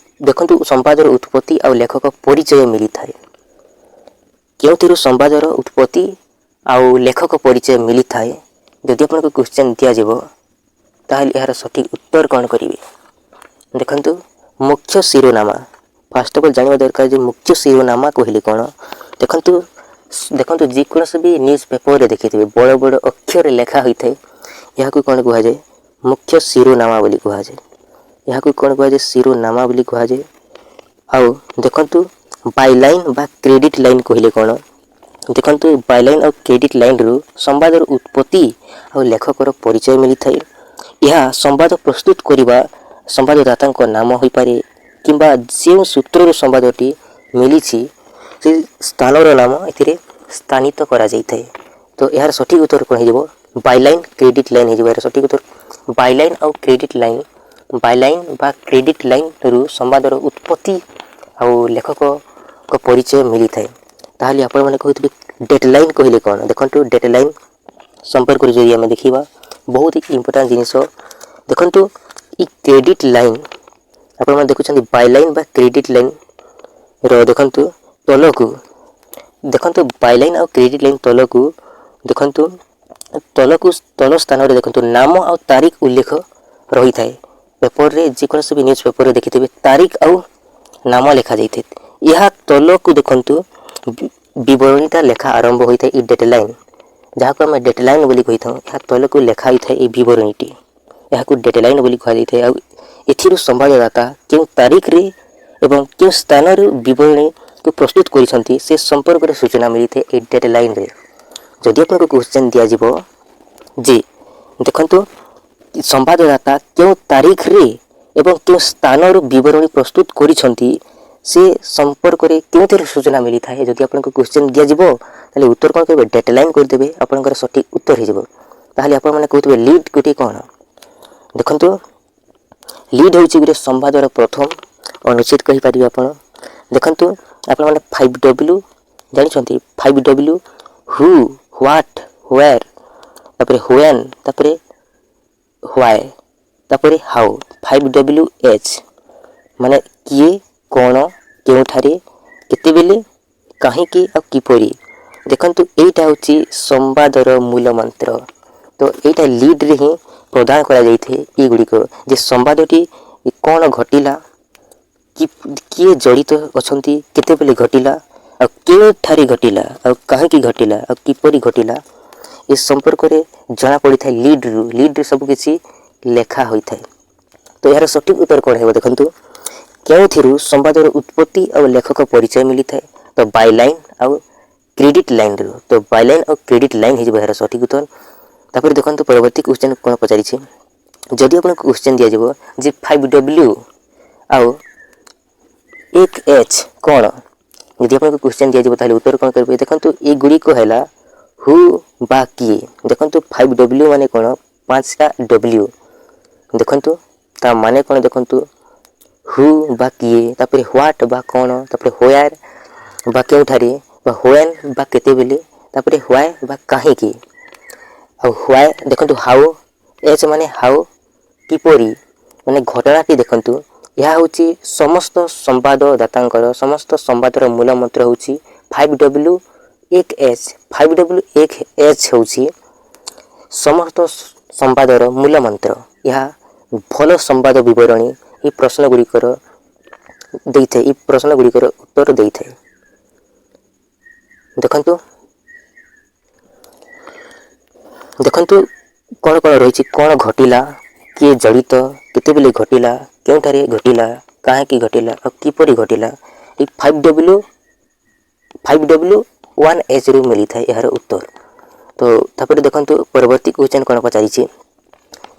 ଦେଖନ୍ତୁ ସମ୍ବାଦର ଉତ୍ପତ୍ତି ଆଉ ଲେଖକ ପରିଚୟ ମିଳିଥାଏ। କେଉଁଥିରୁ ସମ୍ବାଦର ଉତ୍ପତ୍ତି ଆଉ ଲେଖକ ପରିଚୟ ମିଳିଥାଏ? ଯଦି ଆପଣଙ୍କୁ କ୍ୱେଶ୍ଚନ୍ ଦିଆଯିବ ତାହେଲେ ଏହାର ସଠିକ୍ ଉତ୍ତର କ'ଣ କରିବେ? ଦେଖନ୍ତୁ ମୁଖ୍ୟ ଶିରୋନାମା। ଫାଷ୍ଟ ଅଫ୍ ଅଲ୍ ଜାଣିବା ଦରକାର ଯେ ମୁଖ୍ୟ ଶିରୋନାମା କହିଲେ କ'ଣ। ଦେଖନ୍ତୁ ଯେକୌଣସି ବି ନ୍ୟୁଜ୍ ପେପରରେ ଦେଖିଥିବେ ବଡ଼ ବଡ଼ ଅକ୍ଷରରେ ଲେଖା ହୋଇଥାଏ, ଏହାକୁ କ'ଣ କୁହାଯାଏ? ମୁଖ୍ୟ ଶିରୋନାମା ବୋଲି କୁହାଯାଏ। ଏହାକୁ କ'ଣ କୁହାଯାଏ? ଶିରୋନାମା ବୋଲି କୁହାଯାଏ। ଆଉ ଦେଖନ୍ତୁ ବାଇଲାଇନ୍ ବା କ୍ରେଡ଼ିଟ୍ ଲାଇନ୍ କହିଲେ କ'ଣ? ଦେଖନ୍ତୁ ବାଇଲାଇନ୍ ଆଉ କ୍ରେଡ଼ିଟ୍ ଲାଇନ୍ରୁ ସମ୍ବାଦର ଉତ୍ପତ୍ତି ଆଉ ଲେଖକର ପରିଚୟ ମିଳିଥାଏ। ଏହା ସମ୍ବାଦ ପ୍ରସ୍ତୁତ କରିବା ସମ୍ବାଦଦାତାଙ୍କ ନାମ ହୋଇପାରେ କିମ୍ବା ଯେଉଁ ସୂତ୍ରରୁ ସମ୍ବାଦଟି ମିଳିଛି ସେ ସ୍ଥାନର ନାମ ଏଥିରେ ସ୍ଥାନିତ କରାଯାଇଥାଏ। ତ ଏହାର ସଠିକ୍ ଉତ୍ତର କ'ଣ ହେଇଯିବ? ବାଇଲାଇନ୍ କ୍ରେଡ଼ିଟ୍ ଲାଇନ୍ ହେଇଯିବ ଏହାର ସଠିକ୍ ଉତ୍ତର। ବାଇଲାଇନ୍ ଆଉ କ୍ରେଡ଼ିଟ୍ ଲାଇନ୍, ବାଇଲାଇନ୍ ବା କ୍ରେଡ଼ିଟ୍ ଲାଇନ୍ରୁ ସମ୍ବାଦର ଉତ୍ପତ୍ତି ଆଉ ଲେଖକଙ୍କ ପରିଚୟ ମିଳିଥାଏ। ତାହେଲେ ଆପଣମାନେ କହୁଥିବେ ଡେଡ଼ଲାଇନ୍ କହିଲେ କ'ଣ? ଦେଖନ୍ତୁ ଡେଡ଼ଲାଇନ୍ ସମ୍ପର୍କରେ ଯଦି ଆମେ ଦେଖିବା ବହୁତ ଇମ୍ପୋର୍ଟାଣ୍ଟ ଜିନିଷ। ଦେଖନ୍ତୁ ଏ କ୍ରେଡ଼ିଟ୍ ଲାଇନ୍ ଆପଣମାନେ ଦେଖୁଛନ୍ତି ବାଇଲାଇନ୍ ବା କ୍ରେଡ଼ିଟ୍ ଲାଇନ୍ର ଦେଖନ୍ତୁ ତଲକୁ, ଦେଖନ୍ତୁ ବାଇଲାଇନ୍ ଆଉ କ୍ରେଡ଼ିଟ୍ ଲାଇନ୍ ତଲକୁ ଦେଖନ୍ତୁ ତଳ ସ୍ଥାନରେ ଦେଖନ୍ତୁ ନାମ ଆଉ ତାରିଖ ଉଲ୍ଲେଖ ରହିଥାଏ। ପେପରରେ ଯେକୌଣସି ବି ନ୍ୟୁଜ୍ ପେପରରେ ଦେଖିଥିବେ ତାରିଖ ଆଉ ନାମ ଲେଖାଯାଇଥାଏ। ଏହା ତଲକୁ ଦେଖନ୍ତୁ ବିବରଣୀଟା ଲେଖା ଆରମ୍ଭ ହୋଇଥାଏ ଏ ଡେଡ଼ଲାଇନ୍, ଯାହାକୁ ଆମେ ଡେଡ଼ଲାଇନ୍ ବୋଲି କହିଥାଉ। ଏହା ତଲକୁ ଲେଖା ହୋଇଥାଏ ଏ ବିବରଣୀଟି, ଏହାକୁ ଡେଡ଼ଲାଇନ୍ ବୋଲି କୁହାଯାଇଥାଏ। ଆଉ ଏଥିରୁ ସମ୍ବାଦଦାତା କେଉଁ ତାରିଖରେ ଏବଂ କେଉଁ ସ୍ଥାନରୁ ବିବରଣୀକୁ ପ୍ରସ୍ତୁତ କରିଛନ୍ତି ସେ ସମ୍ପର୍କରେ ସୂଚନା ମିଳିଥାଏ ଏ ଡେଡ଼ଲାଇନ୍ରେ। ଯଦି ଆପଣଙ୍କୁ କ୍ୱେଶ୍ଚନ୍ ଦିଆଯିବ ଯେ ଦେଖନ୍ତୁ ସମ୍ବାଦଦାତା କେଉଁ ତାରିଖରେ ଏବଂ କେଉଁ ସ୍ଥାନରୁ ବିବରଣୀ ପ୍ରସ୍ତୁତ କରିଛନ୍ତି ସେ ସମ୍ପର୍କରେ କେଉଁଥିରୁ ସୂଚନା ମିଳିଥାଏ, ଯଦି ଆପଣଙ୍କୁ କ୍ୱେଶ୍ଚନ୍ ଦିଆଯିବ ତାହେଲେ ଉତ୍ତର କ'ଣ କରିବେ? ଡେଡ଼ଲାଇନ୍ କରିଦେବେ, ଆପଣଙ୍କର ସଠିକ୍ ଉତ୍ତର ହେଇଯିବ। ତାହେଲେ ଆପଣମାନେ କହୁଥିବେ ଲିଡ୍ ଗୋଟିଏ କ'ଣ? ଦେଖନ୍ତୁ ଲିଡ୍ ହେଉଛି ଗୋଟେ ସମ୍ବାଦର ପ୍ରଥମ ଅନୁଚ୍ଛେଦ କହିପାରିବେ ଆପଣ। ଦେଖନ୍ତୁ ଆପଣମାନେ 5W ଜାଣିଛନ୍ତି? 5W ହୁ, ହ୍ୱାଟ୍, ହ୍ୱେର୍, ତାପରେ ହ୍ୱେନ୍, ତାପରେ ହ୍ୱାଏ, ତାପରେ ହାଉ। 5WH ମାନେ କିଏ, କ'ଣ, କେଉଁଠାରେ, କେତେବେଳେ, କାହିଁକି ଆଉ କିପରି। ଦେଖନ୍ତୁ ଏଇଟା ହେଉଛି ସମ୍ବାଦର ମୂଳ ମନ୍ତ୍ର। ତ ଏଇଟା ଲିଡ୍ରେ ହିଁ ପ୍ରଦାନ କରାଯାଇଥାଏ ଏଗୁଡ଼ିକ, ଯେ ସମ୍ବାଦଟି କ'ଣ ଘଟିଲା, କିଏ ଜଡ଼ିତ ଅଛନ୍ତି, କେତେବେଳେ ଘଟିଲା, ଆଉ କେଉଁଠାରେ ଘଟିଲା, ଆଉ କାହିଁକି ଘଟିଲା, ଆଉ କିପରି ଘଟିଲା, ଏ ସମ୍ପର୍କରେ ଜଣାପଡ଼ିଥାଏ ଲିଡ୍ରୁ। ଲିଡ୍ରେ ସବୁକିଛି ଲେଖା ହୋଇଥାଏ। ତ ଏହାର ସଠିକ୍ ଉତ୍ତର କ'ଣ ହେବ? ଦେଖନ୍ତୁ କେଉଁଥିରୁ ସମ୍ବାଦର ଉତ୍ପତ୍ତି ଆଉ ଲେଖକ ପରିଚୟ ମିଳିଥାଏ? ତ ବାଇଲାଇନ୍ ଆଉ କ୍ରେଡ଼ିଟ୍ ଲାଇନ୍ରୁ। ତ ବାଇଲାଇନ୍ ଆଉ କ୍ରେଡ଼ିଟ୍ ଲାଇନ୍ ହେଇଯିବ ଏହାର ସଠିକ୍ ଉତ୍ତର। ତାପରେ ଦେଖନ୍ତୁ ପରବର୍ତ୍ତୀ କ୍ୱେଶ୍ଚନ୍ କ'ଣ ପଚାରିଛି, ଯଦି ଆପଣଙ୍କୁ କ୍ୱେଶ୍ଚନ୍ ଦିଆଯିବ ଯେ 5W ଆଉ 1H କ'ଣ, ଯଦି ଆପଣଙ୍କୁ କ୍ୱେଶ୍ଚନ୍ ଦିଆଯିବ ତାହେଲେ ଉତ୍ତର କ'ଣ କରିବେ? ଦେଖନ୍ତୁ ଏଗୁଡ଼ିକ ହେଲା ହୁ ବା କିଏ। ଦେଖନ୍ତୁ 5W ମାନେ କ'ଣ? 5ଟା W। ଦେଖନ୍ତୁ ତା ମାନେ କ'ଣ? ଦେଖନ୍ତୁ ହୁ ବା କିଏ, ତାପରେ ହ୍ୱାଟ୍ ବା କ'ଣ, ତାପରେ ହ୍ୱେୟାର୍ ବା କେଉଁଠାରେ, ବା ହ୍ୱେନ୍ ବା କେତେବେଳେ, ତାପରେ ହ୍ୱାଏ ବା କାହିଁକି, ଆଉ ହ୍ୱାଏ। ଦେଖନ୍ତୁ ହାଉ, ଏଚ୍ ମାନେ ହାଉ, କିପରି, ମାନେ ଘଟଣାଟି। ଦେଖନ୍ତୁ ଏହା ହେଉଛି ସମସ୍ତ ସମ୍ବାଦଦାତାଙ୍କର, ସମସ୍ତ ସମ୍ବାଦର ମୂଳ ମନ୍ତ୍ର ହେଉଛି 5W1H। 5W1H ହେଉଛି ସମସ୍ତ ସମ୍ବାଦର ମୂଳ ମନ୍ତ୍ର। ଏହା ଭଲ ସମ୍ବାଦ ବିବରଣୀ ଏହି ପ୍ରଶ୍ନଗୁଡ଼ିକର ଦେଇଥାଏ, ଏହି ପ୍ରଶ୍ନଗୁଡ଼ିକର ଉତ୍ତର ଦେଇଥାଏ। ଦେଖନ୍ତୁ କ'ଣ କ'ଣ ରହିଛି, କ'ଣ ଘଟିଲା, କିଏ ଜଡ଼ିତ, କେତେବେଳେ ଘଟିଲା, କେଉଁଠାରେ ଘଟିଲା, କାହିଁକି ଘଟିଲା, ଆଉ କିପରି ଘଟିଲା। ଏହି 5W1Hରୁ ମିଳିଥାଏ ଏହାର ଉତ୍ତର। ତ ତାପରେ ଦେଖନ୍ତୁ ପରବର୍ତ୍ତୀ କ୍ୱେଶ୍ଚନ୍ କ'ଣ ପଚାରିଛି,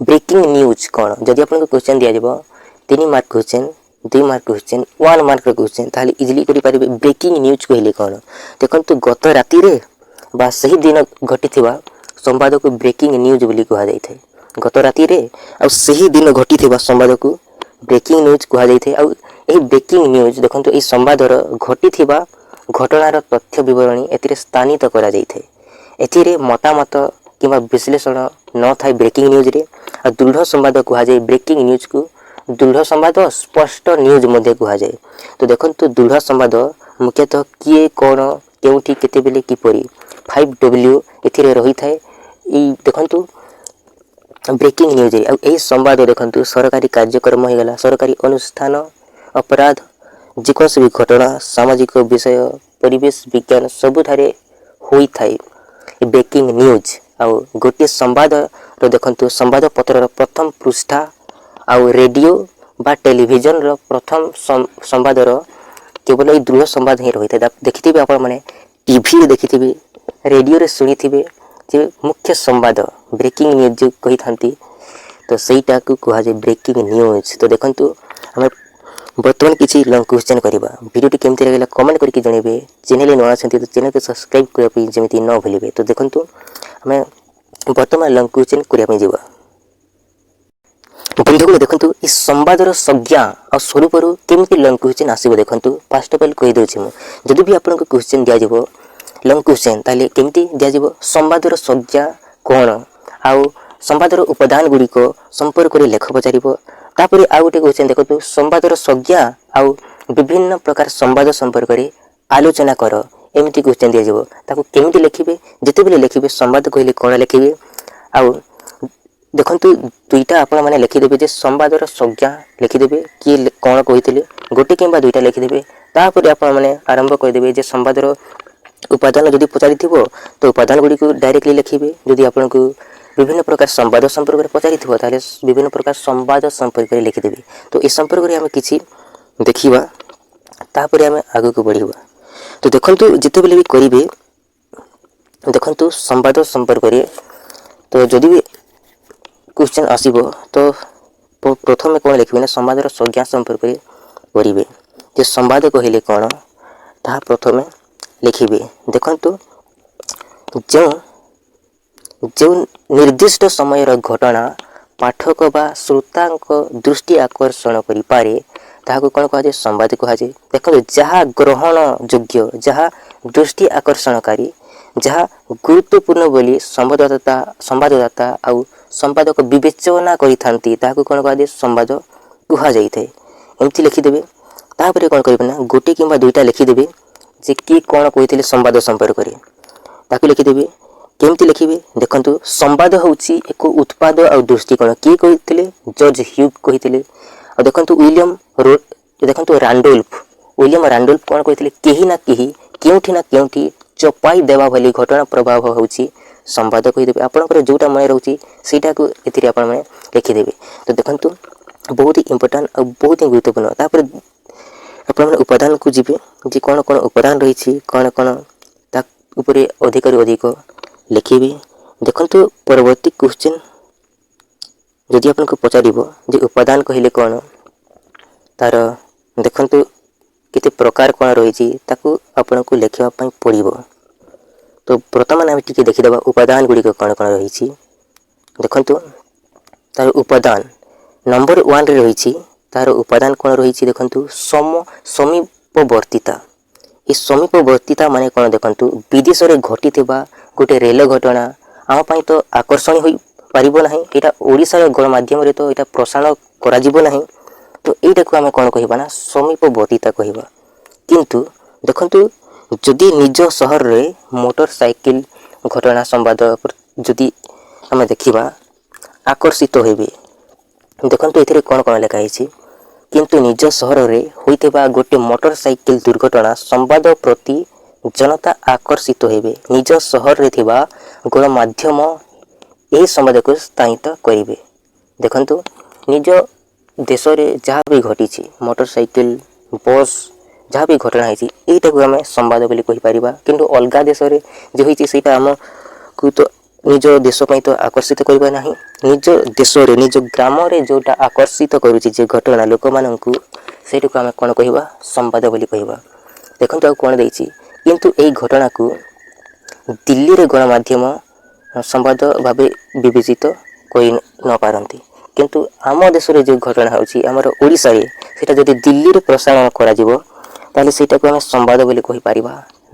ବ୍ରେକିଂ ନ୍ୟୁଜ୍ କ'ଣ। ଯଦି ଆପଣଙ୍କୁ କ୍ୱେଶ୍ଚନ୍ ଦିଆଯିବ 3 mark question, 2 mark question 1 mark question ताले इजिली करि पारिबे ब्रेकिंग न्यूज कहले कोन देखंतु गत राति रे बा सही दिन घटिथिबा संवाद को ब्रेकिंग न्यूज बोली कहा जाय थे गत राति रे आ सही दिन घटिथिबा संवाद को ब्रेकिंग न्यूज कहा जाय थे आ एही ब्रेकिंग न्यूज देखंतु एही संवादर घटिथिबा घटनार तथ्य विवरणी एथिरे स्थानित करा जाय थे एथिरे मतामत किंबा विश्लेषण न थाय ब्रेकिंग न्यूज रे आ दृढ़ संवाद कहा जाय ब्रेकिंग न्यूज को दृढ़ संवाद स्पष्ट न्यूज मध्ये कहा जाय तो देखंतु दृढ़ संवाद मुख्यतः किए कोन केउठी केतेबेले किपरि 5W एथिरे रही थाए ई देखंतु ब्रेकिंग न्यूज रे आ एही संवाद देखंतु सरकारी कार्यक्रम हो गला सरकारी अनुष्ठान अपराध जेकोस भी घटना सामाजिक विषय परिवेश विज्ञान सबुठारे होई थाए ब्रेकिंग न्यूज आ गोटे संवाद रो देखंतु संवाद पत्र रो प्रथम पृष्ठा आ रेडियो बा टेलीविजन रो प्रथम संवाद रो केवल ए दृढ़ संवाद ही रही था देखिथिबे आपण माने टीवी रे देखिथिबे रेडियो रे सुनिथिबे जे मुख्य संवाद ब्रेकिंग न्यूज जो कहि थांती तो सेटा को कहा जे ब्रेकिंग न्यूज तो देखंतु हम बर्तमान किछि लॉन्ग क्वेश्चन करबा वीडियो टी केमति लागला कमेंट करके जणेबे चैनल नवा छथि तो चैनल को सब्सक्राइब करबा पे जेमिति न भूलिबे तो देखंतु हमें बर्तमान लॉन्ग क्वेश्चन करिया पे जेबा बंधुगण देखंतु इस संवादर संज्ञा और स्वरूप केमति लॉन्ग क्वेश्चन आसीबो देखंतु फर्स्ट ऑफ ऑल कहि दोछि मु जदि भी आपन को क्वेश्चन दिया जेबो लॉन्ग क्वेश्चन ताले केमति दिया जेबो संवादर संज्ञा कोन आउ संवादर उपादान गुडी को संपर्क रे लेख पचारिबो तापरे आ गोटे क्वेश्चन देखंतु संवादर संज्ञा आउ विभिन्न प्रकार संवाद संपर्क रे आलोचना कर एमति क्वेश्चन दिया जेबो ताको केमति लिखिबे जते बेले लिखिबे संवाद कहले कोन लिखिबे आउ देखंतु दुईटा आपण माने लिखि देबे जे संवादर संज्ञा लिखि देबे कि कोन कहितले गोटे किंबा दुईटा लिखि देबे तापरे आपण माने आरंभ कर देबे जे संवादर उपादान जदि पचारि थिबो तो उपादान गुडी को डायरेक्टली लिखिबे जदि आपण को विभिन्न प्रकार संवाद संपर्क रे पचारि थिबो ताले विभिन्न प्रकार संवाद संपर्क रे लिखि देबे तो ए संपर्क रे हम किछि देखिबा तापरे हम आगु को बढ़िबा तो देखंतु जते बेले भी करिवे देखंतु संवाद संपर्क रे तो जदि भी क्वेश्चन आसीबो तो प्रथम कोन लिखिबे ना संवादर संज्ञा संपर्क रे करिवे जे संवाद कहिले कोन ता प्रथम लिखिबे देखंतु जो निर्दिष्ट समय घटना पाठक बा श्रोता दृष्टि आकर्षण करि पारे ताहाको कोन कहा जे संवाद कहा जे देखो जहा ग्रहण योग्य जहा दृष्टि आकर्षणकारी जहा गुरुत्वपूर्ण बोली संवाददाता आउ संवादक विवेचना करि थांती ताहाको कोन कहा जे संवाद कहा जाई थे एमति लिखि देबे तापरे कोन करबे ना गोटे किंबा दुईटा लिखि देबे जे की कोन कहिथिले संवाद संपर्क रे ताकु लिखि देबे केमति लिखिबे देखंतु संवाद होउची एक उत्पाद और दृष्टिकोण की कहिथिले जॉर्ज ह्यूग कहिथिले और देखंतु विलियम रैंडोल्फ कोन कहिथिले केही ना केउठी चपाई देवा भली घटना प्रभाव होउची संवाद कहि देबे आपनकर जोटा मन रहउची सेटा को एथिरे आपन माने लिखि देबे तो देखंतु बहुत ही इंपोर्टेंट और बहुत ही गुरुत्वपूर्ण तापर आपन माने उपादान को जिबे जे कोन कोन उपादान रहिछि कोन कोन ता ऊपर अधिक अधिक लिखिबे देखंतु परवर्ती क्वेश्चन जदि आपन को पचारिबो जे उपादान कहिले कोन तार देखंतु केते प्रकार कोन रहिछि ताकू आपन को लिखिबा पई पड़िबो तो प्रथम नाम टिके देखिदबा उपादान गुडी को कोन कोन रहिछि देखंतु तार उपादान नंबर 1 रे रहिछि तार उपादान कोन रहिछि देखंतु समीपवर्तीता ई समीपवर्तीता माने कोन देखंतु विदेश रे घटिथिबा गोटे रेल घटना आम पई तो आकर्षण होई पारिबो नाही एटा ओडिसा रे गणमाध्यम रे तो एटा प्रसारण करा जिवो नाही तो एटा को हम कोन कहिबा ना समीपवर्तीता कहिबा किंतु देखंतु जदि निज शहर रे मोटरसाइकिल घटना संवाद जदि हम देखिबा आकर्षित होइबे देखंतु एथिरे कोन कोन लेखा हिछि किंतु निज शहर रे होइतेबा गोटे मोटरसाइकिल दुर्घटना संवाद प्रति जनता आकर्षित होइबे निज शहर रे थिबा गणमाध्यम एही संवाद को स्थायित करिवे देखंतु निज देश रे जहाँ भी घटी मोटरसाइकिल बस जहाँ भी घटना होती यहीटा को आम संवाद बोली कहि परिबा किंतु अलगा देश रे जे होईची सेटा हम को तो निज देश पई तो आकर्षित करबा नाही निज देश रे निज ग्राम रे जोटा आकर्षित करूची जे घटना लोक माननकु ସେଇଟାକୁ ଆମେ କ'ଣ କହିବା ସମ୍ବାଦ ବୋଲି କହିବା। ଦେଖନ୍ତୁ ଆଉ କ'ଣ ଦେଇଛି, କିନ୍ତୁ ଏହି ଘଟଣାକୁ ଦିଲ୍ଲୀରେ ଗଣମାଧ୍ୟମ ସମ୍ବାଦ ଭାବେ ବିବେଚିତ କରି ନ ପାରନ୍ତି, କିନ୍ତୁ ଆମ ଦେଶରେ ଯେଉଁ ଘଟଣା ହେଉଛି ଆମର ଓଡ଼ିଶାରେ ସେଇଟା ଯଦି ଦିଲ୍ଲୀରେ ପ୍ରସାରଣ କରାଯିବ ତାହେଲେ ସେଇଟାକୁ ଆମେ ସମ୍ବାଦ ବୋଲି କହିପାରିବା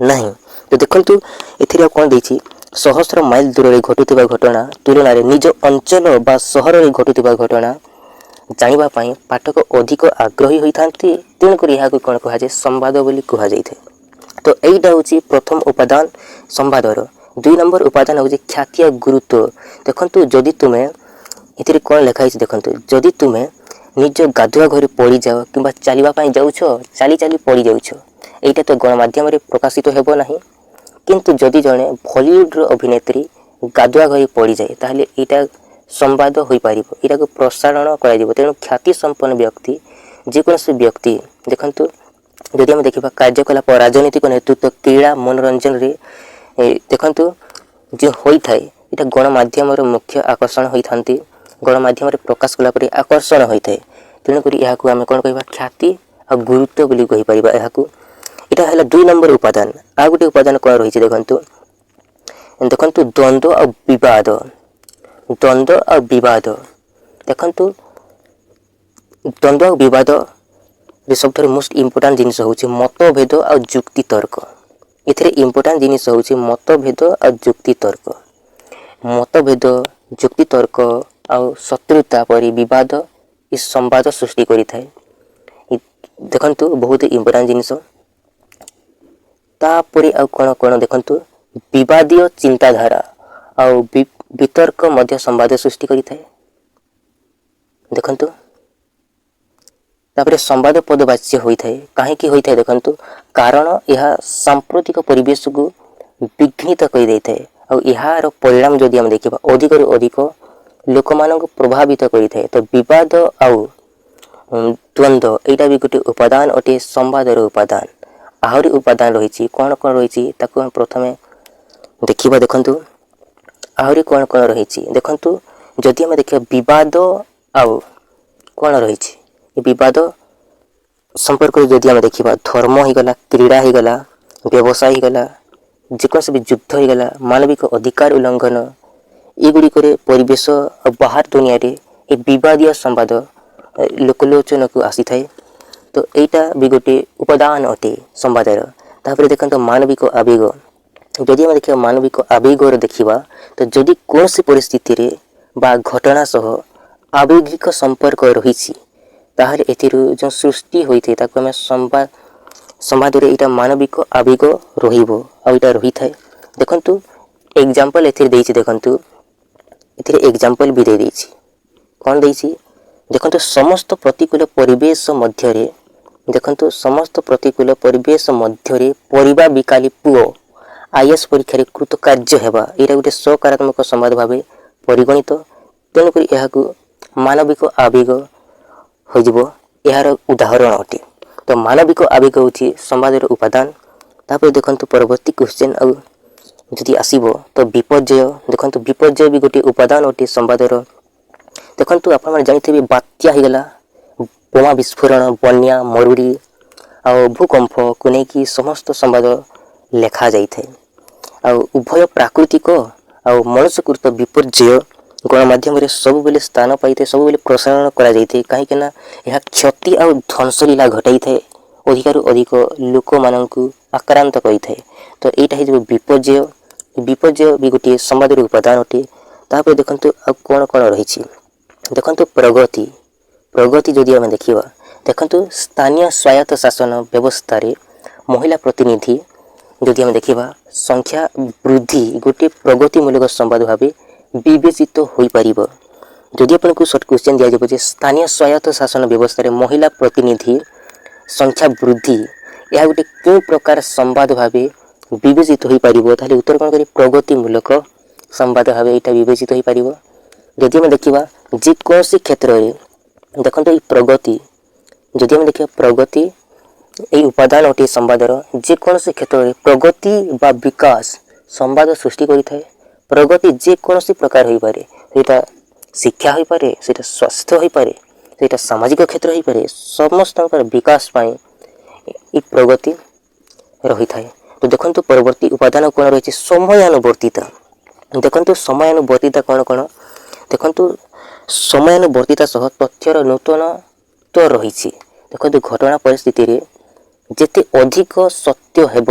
ନାହିଁ। ତ ଦେଖନ୍ତୁ ଏଥିରେ ଆଉ କ'ଣ ଦେଇଛି, ସହସ୍ର ମାଇଲ ଦୂରରେ ଘଟୁଥିବା ଘଟଣା ତୁଳନାରେ ନିଜ ଅଞ୍ଚଳ ବା ସହରରେ ଘଟୁଥିବା ଘଟଣା ଜାଣିବା ପାଇଁ ପାଠକ ଅଧିକ ଆଗ୍ରହୀ ହୋଇଥାନ୍ତି, ତେଣୁକରି ଏହାକୁ କ'ଣ କୁହାଯାଏ ସମ୍ବାଦ ବୋଲି କୁହାଯାଇଥାଏ। ତ ଏଇଟା ହେଉଛି ପ୍ରଥମ ଉପାଦାନ ସମ୍ବାଦର। 2 ନମ୍ବର ଉପାଦାନ ହେଉଛି ଖ୍ୟାତି ଆଉ ଗୁରୁତ୍ୱ। ଦେଖନ୍ତୁ ଯଦି ତୁମେ ଏଥିରେ କ'ଣ ଲେଖା ହେଇଛି ଦେଖନ୍ତୁ, ଯଦି ତୁମେ ନିଜ ଗାଧୁଆ ଘରେ ପଡ଼ିଯାଅ କିମ୍ବା ଚାଲିବା ପାଇଁ ଯାଉଛ, ଚାଲି ଚାଲି ପଡ଼ିଯାଉଛ, ଏଇଟା ତ ଗଣମାଧ୍ୟମରେ ପ୍ରକାଶିତ ହେବ ନାହିଁ। କିନ୍ତୁ ଯଦି ଜଣେ ବଲିଉଡ଼ର ଅଭିନେତ୍ରୀ ଗାଧୁଆ ଘରେ ପଡ଼ିଯାଏ ତାହେଲେ ଏଇଟା ସମ୍ବାଦ ହୋଇପାରିବ, ଏଇଟାକୁ ପ୍ରସାରଣ କରାଯିବ। ତେଣୁ ଖ୍ୟାତି ସମ୍ପନ୍ନ ବ୍ୟକ୍ତି, ଯେକୌଣସି ବ୍ୟକ୍ତି, ଦେଖନ୍ତୁ ଯଦି ଆମେ ଦେଖିବା କାର୍ଯ୍ୟକଳାପ, ରାଜନୈତିକ ନେତୃତ୍ୱ, କ୍ରୀଡ଼ା, ମନୋରଞ୍ଜନରେ ଦେଖନ୍ତୁ ଯେଉଁ ହୋଇଥାଏ ଏଇଟା ଗଣମାଧ୍ୟମର ମୁଖ୍ୟ ଆକର୍ଷଣ ହୋଇଥାନ୍ତି, ଗଣମାଧ୍ୟମରେ ପ୍ରକାଶ କଲା ପରେ ଆକର୍ଷଣ ହୋଇଥାଏ। ତେଣୁକରି ଏହାକୁ ଆମେ କ'ଣ କହିବା ଖ୍ୟାତି ଆଉ ଗୁରୁତ୍ୱ ବୋଲି କହିପାରିବା ଏହାକୁ। ଏଇଟା ହେଲା 2 ନମ୍ବର ଉପାଦାନ। ଆଉ ଗୋଟେ ଉପାଦାନ କ'ଣ ରହିଛି ଦେଖନ୍ତୁ, ଦ୍ୱନ୍ଦ୍ୱ ଆଉ ବିବାଦ। ଦ୍ୱନ୍ଦ୍ୱ ଆଉ ବିବାଦ, ଦେଖନ୍ତୁ ଦ୍ୱନ୍ଦ୍ୱ ଆଉ ବିବାଦରେ ସବୁଠାରୁ ମୋଷ୍ଟ ଇମ୍ପୋର୍ଟାଣ୍ଟ ଜିନିଷ ହେଉଛି ମତଭେଦ ଆଉ ଯୁକ୍ତି ତର୍କ। ଏଥିରେ ଇମ୍ପୋର୍ଟାଣ୍ଟ ଜିନିଷ ହେଉଛି ମତଭେଦ ଆଉ ଯୁକ୍ତି ତର୍କ। ମତଭେଦ, ଯୁକ୍ତି ତର୍କ ଆଉ ଶତ୍ରୁତା ପରି ବିବାଦ ଏ ସମ୍ବାଦ ସୃଷ୍ଟି କରିଥାଏ। ଦେଖନ୍ତୁ ବହୁତ ଇମ୍ପୋର୍ଟାଣ୍ଟ ଜିନିଷ। ତାପରେ ଆଉ କ'ଣ କ'ଣ ଦେଖନ୍ତୁ, ବିବାଦୀୟ ଚିନ୍ତାଧାରା ଆଉ ବିତର୍କ ମଧ୍ୟ ସମ୍ବାଦ ସୃଷ୍ଟି କରିଥାଏ। ଦେଖନ୍ତୁ ତାପରେ ସମ୍ବାଦ ପଦବାଚ୍ୟ ହୋଇଥାଏ। କାହିଁକି ହୋଇଥାଏ ଦେଖନ୍ତୁ, କାରଣ ଏହା ସାମ୍ପ୍ରତିକ ପରିବେଶକୁ ବିଘ୍ନିତ କରିଦେଇଥାଏ ଆଉ ଏହାର ପରିଣାମ ଯଦି ଆମେ ଦେଖିବା ଅଧିକରୁ ଅଧିକ ଲୋକମାନଙ୍କୁ ପ୍ରଭାବିତ କରିଥାଏ। ତ ବିବାଦ ଆଉ ଦ୍ୱନ୍ଦ୍ୱ ଏଇଟା ବି ଗୋଟେ ଉପାଦାନ ଅଟେ, ସମ୍ବାଦର ଉପାଦାନ। ଆହୁରି ଉପାଦାନ ରହିଛି, କ'ଣ କ'ଣ ରହିଛି ତାକୁ ଆମେ ପ୍ରଥମେ ଦେଖିବା। ଦେଖନ୍ତୁ ଆହୁରି କ'ଣ କ'ଣ ରହିଛି ଦେଖନ୍ତୁ, ଯଦି ଆମେ ଦେଖିବା ବିବାଦ ଆଉ କ'ଣ ରହିଛି, ଏ ବିବାଦ ସମ୍ପର୍କରେ ଯଦି ଆମେ ଦେଖିବା ଧର୍ମ ହେଇଗଲା, କ୍ରୀଡ଼ା ହେଇଗଲା, ବ୍ୟବସାୟ ହେଇଗଲା, ଯେକୌଣସି ବି ଯୁଦ୍ଧ ହେଇଗଲା, ମାନବିକ ଅଧିକାର ଉଲ୍ଲଙ୍ଘନ, ଏଗୁଡ଼ିକରେ ପରିବେଶ ଆଉ ବାହାର ଦୁନିଆରେ ଏ ବିବାଦୀୟ ସମ୍ବାଦ ଲୋକଲୋଚନକୁ ଆସିଥାଏ। ତ ଏଇଟା ବି ଗୋଟେ ଉପାଦାନ ଅଟେ ସମ୍ବାଦର। ତାପରେ ଦେଖନ୍ତୁ ମାନବିକ ଆବେଗ। ଯଦି ଆମେ ଦେଖିବା ମାନବିକ ଆବେଗର ଦେଖିବା, ତ ଯଦି କୌଣସି ପରିସ୍ଥିତିରେ ବା ଘଟଣା ସହ ଆବେଗିକ ସମ୍ପର୍କ ରହିଛି ତାହେଲେ ଏଥିରୁ ଯେଉଁ ସୃଷ୍ଟି ହୋଇଥାଏ ତାକୁ ଆମେ ସମ୍ବାଦରେ ଏଇଟା ମାନବିକ ଆବେଗ ରହିବ ଆଉ ଏଇଟା ରହିଥାଏ। ଦେଖନ୍ତୁ ଏକ୍ଜାମ୍ପଲ୍ ଏଥିରେ ଦେଇଛି, ଦେଖନ୍ତୁ ଏଥିରେ ଏକ୍ଜାମ୍ପଲ୍ ବି ଦେଇଛି। କ'ଣ ଦେଇଛି ଦେଖନ୍ତୁ, ସମସ୍ତ ପ୍ରତିକୂଳ ପରିବେଶ ମଧ୍ୟରେ, ଦେଖନ୍ତୁ ସମସ୍ତ ପ୍ରତିକୂଳ ପରିବେଶ ମଧ୍ୟରେ ପରିବା ବିକାଳି ପୁଅ IAS ପରୀକ୍ଷାରେ କୃତକାର୍ଯ୍ୟ ହେବା, ଏଇଟା ଗୋଟେ ସକାରାତ୍ମକ ସମ୍ବାଦ ଭାବେ ପରିଗଣିତ। ତେଣୁକରି ଏହାକୁ ମାନବିକ ଆବେଗ ହୋଇଯିବ, ଏହାର ଉଦାହରଣ ଅଟେ। ତ ମାନବିକ ଆବେଗ ହେଉଛି ସମ୍ବାଦର ଉପାଦାନ। ତାପରେ ଦେଖନ୍ତୁ ପରବର୍ତ୍ତୀ କ୍ୱେଶ୍ଚନ୍ ଆଉ ଯଦି ଆସିବ ତ ବିପର୍ଯ୍ୟୟ। ଦେଖନ୍ତୁ ବିପର୍ଯ୍ୟୟ ବି ଗୋଟିଏ ଉପାଦାନ ଅଟେ ସମ୍ବାଦର। ଦେଖନ୍ତୁ ଆପଣମାନେ ଜାଣିଥିବେ ବାତ୍ୟା ହେଇଗଲା, ବୋମା ବିସ୍ଫୋରଣ, ବନ୍ୟା, ମରୁଡ଼ି ଆଉ ଭୂକମ୍ପକୁ ନେଇକି ସମସ୍ତ ସମ୍ବାଦ ଲେଖାଯାଇଥାଏ। ଆଉ ଉଭୟ ପ୍ରାକୃତିକ ଆଉ ମନୁଷ୍ୟକୃତ ବିପର୍ଯ୍ୟୟ ଗଣମାଧ୍ୟମରେ ସବୁବେଳେ ସ୍ଥାନ ପାଇଥାଏ, ସବୁବେଳେ ପ୍ରସାରଣ କରାଯାଇଥାଏ। କାହିଁକିନା ଏହା କ୍ଷତି ଆଉ ଧ୍ୱଂସଲୀଳା ଘଟାଇଥାଏ, ଅଧିକରୁ ଅଧିକ ଲୋକମାନଙ୍କୁ ଆକ୍ରାନ୍ତ କରିଥାଏ। ତ ଏଇଟା ହେଇଯିବ ବିପର୍ଯ୍ୟୟ। ବିପର୍ଯ୍ୟୟ ବି ଗୋଟିଏ ସମ୍ବାଦର ଉପାଦାନ ଅଟେ। ତାପରେ ଦେଖନ୍ତୁ ଆଉ କ'ଣ କ'ଣ ରହିଛି, ଦେଖନ୍ତୁ ପ୍ରଗତି। ପ୍ରଗତି ଯଦି ଆମେ ଦେଖିବା, ଦେଖନ୍ତୁ ସ୍ଥାନୀୟ ସ୍ୱାୟତ୍ତ ଶାସନ ବ୍ୟବସ୍ଥାରେ ମହିଳା ପ୍ରତିନିଧି ଯଦି ଆମେ ଦେଖିବା ସଂଖ୍ୟା ବୃଦ୍ଧି ଗୋଟିଏ ପ୍ରଗତିମୂଳକ ସମ୍ବାଦ ଭାବେ ବିବେଚିତ ହୋଇପାରିବ। ଯଦି ଆପଣଙ୍କୁ ସର୍ଟ କ୍ୱେଶ୍ଚନ୍ ଦିଆଯିବ ଯେ ସ୍ଥାନୀୟ ସ୍ୱାୟତ୍ତ ଶାସନ ବ୍ୟବସ୍ଥାରେ ମହିଳା ପ୍ରତିନିଧି ସଂଖ୍ୟା ବୃଦ୍ଧି ଏହା ଗୋଟେ କେଉଁ ପ୍ରକାର ସମ୍ବାଦ ଭାବେ ବିବେଚିତ ହୋଇପାରିବ, ତାହେଲେ ଉତ୍ତର କ'ଣ କରିବେ, ପ୍ରଗତିମୂଳକ ସମ୍ବାଦ ଭାବେ ଏଇଟା ବିବେଚିତ ହୋଇପାରିବ। ଯଦି ଆମେ ଦେଖିବା ଯେକୌଣସି କ୍ଷେତ୍ରରେ, ଦେଖନ୍ତୁ ଏଇ ପ୍ରଗତି, ଯଦି ଆମେ ଦେଖିବା ପ୍ରଗତି ଏହି ଉପାଦାନ ଅଟେ ସମ୍ବାଦର, ଯେକୌଣସି କ୍ଷେତ୍ରରେ ପ୍ରଗତି ବା ବିକାଶ ସମ୍ବାଦ ସୃଷ୍ଟି କରିଥାଏ। ପ୍ରଗତି ଯେକୌଣସି ପ୍ରକାର ହୋଇପାରେ, ସେଇଟା ଶିକ୍ଷା ହୋଇପାରେ, ସେଇଟା ସ୍ୱାସ୍ଥ୍ୟ ହୋଇପାରେ, ସେଇଟା ସାମାଜିକ କ୍ଷେତ୍ର ହେଇପାରେ, ସମସ୍ତଙ୍କର ବିକାଶ ପାଇଁ ଏ ପ୍ରଗତି ରହିଥାଏ। ତ ଦେଖନ୍ତୁ ପରବର୍ତ୍ତୀ ଉପାଦାନ କ'ଣ ରହିଛି? ସମୟାନୁବର୍ତ୍ତିତା। ଦେଖନ୍ତୁ ସମୟାନୁବର୍ତ୍ତିତା କ'ଣ କ'ଣ? ଦେଖନ୍ତୁ ସମୟାନୁବର୍ତ୍ତିତା ସହ ତଥ୍ୟର ନୂତନତ୍ୱ ରହିଛି। ଦେଖନ୍ତୁ ଘଟଣା ପରିସ୍ଥିତିରେ ଯେତେ ଅଧିକ ସତ୍ୟ ହେବ,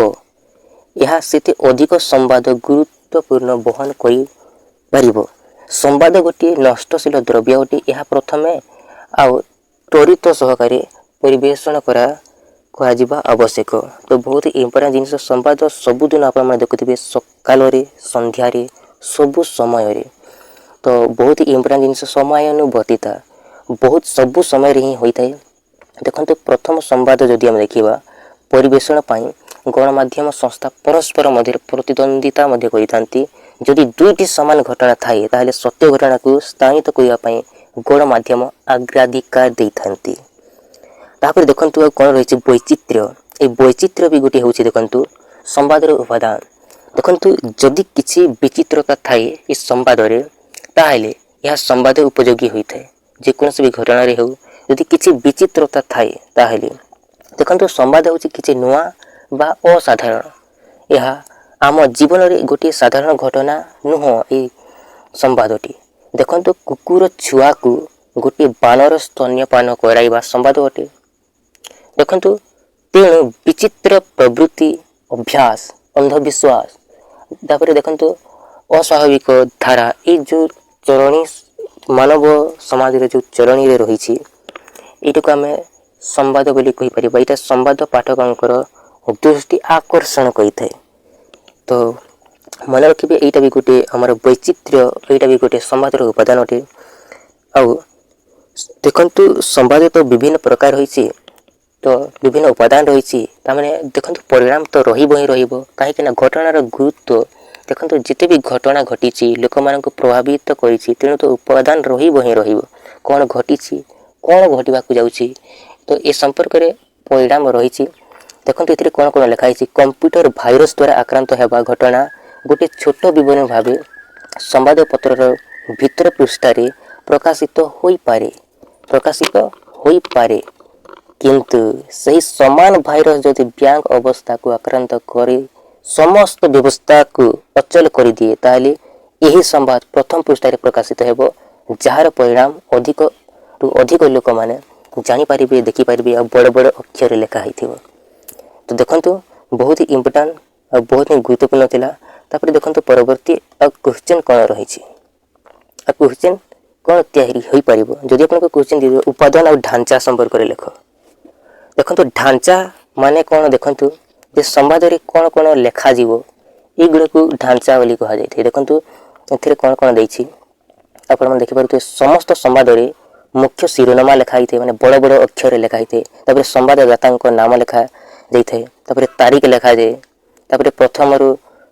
ଏହା ସେତେ ଅଧିକ ସମ୍ବାଦ ଗୁରୁତ୍ୱପୂର୍ଣ୍ଣ ବହନ କରିପାରିବ। ସମ୍ବାଦ ଗୋଟିଏ ନଷ୍ଟଶୀଳ ଦ୍ରବ୍ୟ ଅଟେ। ଏହା ପ୍ରଥମେ ଆଉ ତ୍ୱରିତ ସହକାରେ ପରିବେଷଣ କରାଯିବା ଆବଶ୍ୟକ। ତ ବହୁତ ଇମ୍ପୋର୍ଟାଣ୍ଟ ଜିନିଷ। ସମ୍ବାଦ ସବୁଦିନ ଆପଣମାନେ ଦେଖୁଥିବେ, ସକାଳରେ, ସନ୍ଧ୍ୟାରେ, ସବୁ ସମୟରେ। ତ ବହୁତ ଇମ୍ପୋର୍ଟାଣ୍ଟ ଜିନିଷ ସମୟାନୁବର୍ତ୍ତିତା ବହୁତ ସବୁ ସମୟରେ ହିଁ ହୋଇଥାଏ। ଦେଖନ୍ତୁ ପ୍ରଥମ ସମ୍ବାଦ ଯଦି ଆମେ ଦେଖିବା, ପରିବେଷଣ ପାଇଁ ଗଣମାଧ୍ୟମ ସଂସ୍ଥା ପରସ୍ପର ମଧ୍ୟରେ ପ୍ରତିଦ୍ୱନ୍ଦିତା ମଧ୍ୟ କରିଥାନ୍ତି। ଯଦି ଦୁଇଟି ସମାନ ଘଟଣା ଥାଏ ତାହେଲେ ସତ୍ୟ ଘଟଣାକୁ ସ୍ଥାନିତ କରିବା ପାଇଁ ଗଣମାଧ୍ୟମ ଅଗ୍ରାଧିକାର ଦେଇଥାନ୍ତି। ତାପରେ ଦେଖନ୍ତୁ ଆଉ କ'ଣ ରହିଛି? ବୈଚିତ୍ର୍ୟ। এই ବୈଚିତ୍ର୍ୟ ବି ଗୋଟିଏ ହେଉଛି ଦେଖନ୍ତୁ ସମ୍ବାଦର ଉପାଦାନ। ଦେଖନ୍ତୁ ଯଦି କିଛି ବିଚିତ୍ରତା ଥାଏ ଏ ସମ୍ବାଦରେ, ତାହେଲେ ଏହା ସମ୍ବାଦ ଉପଯୋଗୀ ହୋଇଥାଏ। ଯେକୌଣସି ବି ଘଟଣାରେ ହେଉ, ଯଦି କିଛି ବିଚିତ୍ରତା ଥାଏ ତାହେଲେ ଦେଖନ୍ତୁ ସମ୍ବାଦ ହେଉଛି କିଛି ନୂଆ ବା ଅସାଧାରଣ। ଏହା ଆମ ଜୀବନରେ ଗୋଟିଏ ସାଧାରଣ ଘଟଣା ନୁହଁ। ଏ ସମ୍ବାଦଟି ଦେଖନ୍ତୁ କୁକୁର ଛୁଆକୁ ଗୋଟିଏ ବାନର ସ୍ତନ୍ୟପାନ କରାଇବା ସମ୍ବାଦ ଅଟେ। ଦେଖନ୍ତୁ ତେଣୁ ବିଚିତ୍ର ପ୍ରବୃତ୍ତି, ଅଭ୍ୟାସ, ଅନ୍ଧବିଶ୍ୱାସ, ତାପରେ ଦେଖନ୍ତୁ ଅସ୍ୱାଭାବିକ ଧାରା, ଏଇ ଯେଉଁ ଚରଣୀ ମାନବ ସମାଜରେ ଯେଉଁ ଚରଣୀରେ ରହିଛି, ଏଇଟାକୁ ଆମେ ସମ୍ବାଦ ବୋଲି କହିପାରିବା। ଏଇଟା ସମ୍ବାଦ ପାଠକଙ୍କର ଦୃଷ୍ଟି ଆକର୍ଷଣ କରିଥାଏ। ତ ମନେ ରଖିବେ, ଏଇଟା ବି ଗୋଟିଏ ଆମର ବୈଚିତ୍ର୍ୟ, ଏଇଟା ବି ଗୋଟିଏ ସମ୍ବାଦର ଉପାଦାନ ଅଟେ। ଆଉ ଦେଖନ୍ତୁ ସମ୍ବାଦ ତ ବିଭିନ୍ନ ପ୍ରକାର ରହିଛି, ତ ବିଭିନ୍ନ ଉପାଦାନ ରହିଛି। ତାମାନେ ଦେଖନ୍ତୁ ପରିଣାମ ତ ରହିବ ହିଁ ରହିବ, କାହିଁକିନା ଘଟଣାର ଗୁରୁତ୍ୱ ଦେଖନ୍ତୁ ଯେତେ ବି ଘଟଣା ଘଟିଛି ଲୋକମାନଙ୍କୁ ପ୍ରଭାବିତ କରିଛି, ତେଣୁ ତ ଉପାଦାନ ରହିବ ହିଁ ରହିବ। କ'ଣ ଘଟିଛି, କ'ଣ ଘଟିବାକୁ ଯାଉଛି, ତ ଏ ସମ୍ପର୍କରେ ପରିଣାମ ରହିଛି। ଦେଖନ୍ତୁ ଏଥିରେ କ'ଣ କ'ଣ ଲେଖା ହେଇଛି? କମ୍ପ୍ୟୁଟର ଭାଇରସ୍ ଦ୍ୱାରା ଆକ୍ରାନ୍ତ ହେବା ଘଟଣା ଗୋଟିଏ ଛୋଟ ବିବରଣୀ ଭାବେ ସମ୍ବାଦପତ୍ରର ଭିତର ପୃଷ୍ଠାରେ ପ୍ରକାଶିତ ହୋଇପାରେ। କିନ୍ତୁ ସେହି ସମାନ ଭାଇରସ୍ ଯଦି ବ୍ୟାଙ୍କ ଅବସ୍ଥାକୁ ଆକ୍ରାନ୍ତ କରି ସମସ୍ତ ବ୍ୟବସ୍ଥାକୁ ଅଚଳ କରିଦିଏ, ତାହେଲେ ଏହି ସମ୍ବାଦ ପ୍ରଥମ ପୃଷ୍ଠାରେ ପ୍ରକାଶିତ ହେବ, ଯାହାର ପରିଣାମ ଅଧିକରୁ ଅଧିକ ଲୋକମାନେ ଜାଣିପାରିବେ, ଦେଖିପାରିବେ, ଆଉ ବଡ଼ ବଡ଼ ଅକ୍ଷରରେ ଲେଖା ହେଇଥିବ। ତ ଦେଖନ୍ତୁ ବହୁତ ଇମ୍ପୋର୍ଟାଣ୍ଟ ଆଉ ବହୁତ ହିଁ ଗୁରୁତ୍ୱପୂର୍ଣ୍ଣ ଥିଲା। ତାପରେ ଦେଖନ୍ତୁ ପରବର୍ତ୍ତୀ ଆଉ କ୍ୱେଶ୍ଚନ୍ କ'ଣ ରହିଛି, ଆଉ କ୍ୱେଶ୍ଚନ୍ କ'ଣ ତିଆରି ହୋଇପାରିବ। ଯଦି ଆପଣଙ୍କ କ୍ୱେଶ୍ଚନ୍ ଦିଆଯିବ ଉପାଦାନ ଆଉ ଢାଞ୍ଚା ସମ୍ପର୍କରେ ଲେଖ। ଦେଖନ୍ତୁ ଢାଞ୍ଚା ମାନେ କ'ଣ? ଦେଖନ୍ତୁ ଯେ ସମ୍ବାଦରେ କ'ଣ କ'ଣ ଲେଖାଯିବ, ଏଇଗୁଡ଼ାକୁ ଢାଞ୍ଚା ବୋଲି କୁହାଯାଇଥାଏ। ଦେଖନ୍ତୁ ଏଥିରେ କ'ଣ କ'ଣ ଦେଇଛି ଆପଣମାନେ ଦେଖିପାରୁଥିବେ। ସମସ୍ତ ସମ୍ବାଦରେ ମୁଖ୍ୟ ଶିରୋନାମା ଲେଖା ହେଇଥାଏ, ମାନେ ବଡ଼ ବଡ଼ ଅକ୍ଷରରେ ଲେଖା ହେଇଥାଏ। ତାପରେ ସମ୍ବାଦଦାତାଙ୍କ ନାମ ଲେଖା ଯାଇଥାଏ, ତାପରେ ତାରିଖ ଲେଖାଯାଏ, ତାପରେ ପ୍ରଥମରୁ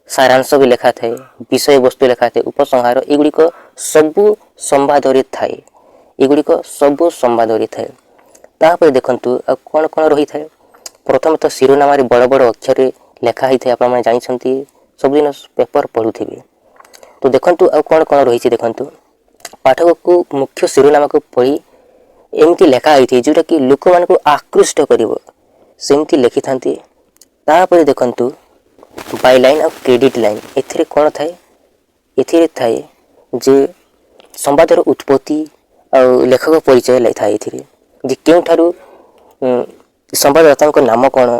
ସାରାଂଶ ବି ଲେଖାଥାଏ, ବିଷୟବସ୍ତୁ ଲେଖାଥାଏ, ଉପସଂହାର, ଏଗୁଡ଼ିକ ସବୁ ସମ୍ବାଦରେ ଥାଏ। ତାପରେ ଦେଖନ୍ତୁ ଆଉ କ'ଣ କ'ଣ ରହିଥାଏ। ପ୍ରଥମତଃ ଶିରୋନାମାରେ ବଡ଼ ବଡ଼ ଅକ୍ଷରରେ ଲେଖା ହେଇଥାଏ, ଆପଣମାନେ ଜାଣିଛନ୍ତି, ସବୁଦିନ ପେପର ପଢ଼ୁଥିବେ। ତ ଦେଖନ୍ତୁ ଆଉ କ'ଣ କ'ଣ ରହିଛି। ଦେଖନ୍ତୁ ପାଠକକୁ ମୁଖ୍ୟ ଶିରୋନାମାକୁ ପଢ଼ି ଏମିତି ଲେଖା ହେଇଥାଏ ଯେଉଁଟାକି ଲୋକମାନଙ୍କୁ ଆକୃଷ୍ଟ କରିବ, ସେମିତି ଲେଖିଥାନ୍ତି। ତାପରେ ଦେଖନ୍ତୁ ବାଇଲାଇନ୍ ଆଉ କ୍ରେଡ଼ିଟ୍ ଲାଇନ୍। ଏଥିରେ କ'ଣ ଥାଏ? ଏଥିରେ ଥାଏ ଯେ ସମ୍ବାଦର ଉତ୍ପତ୍ତି ଆଉ ଲେଖକ ପରିଚୟ ଥାଏ। ଏଥିରେ ଯେ କେଉଁଠାରୁ ସମ୍ବାଦଦାତାଙ୍କ ନାମ କ'ଣ,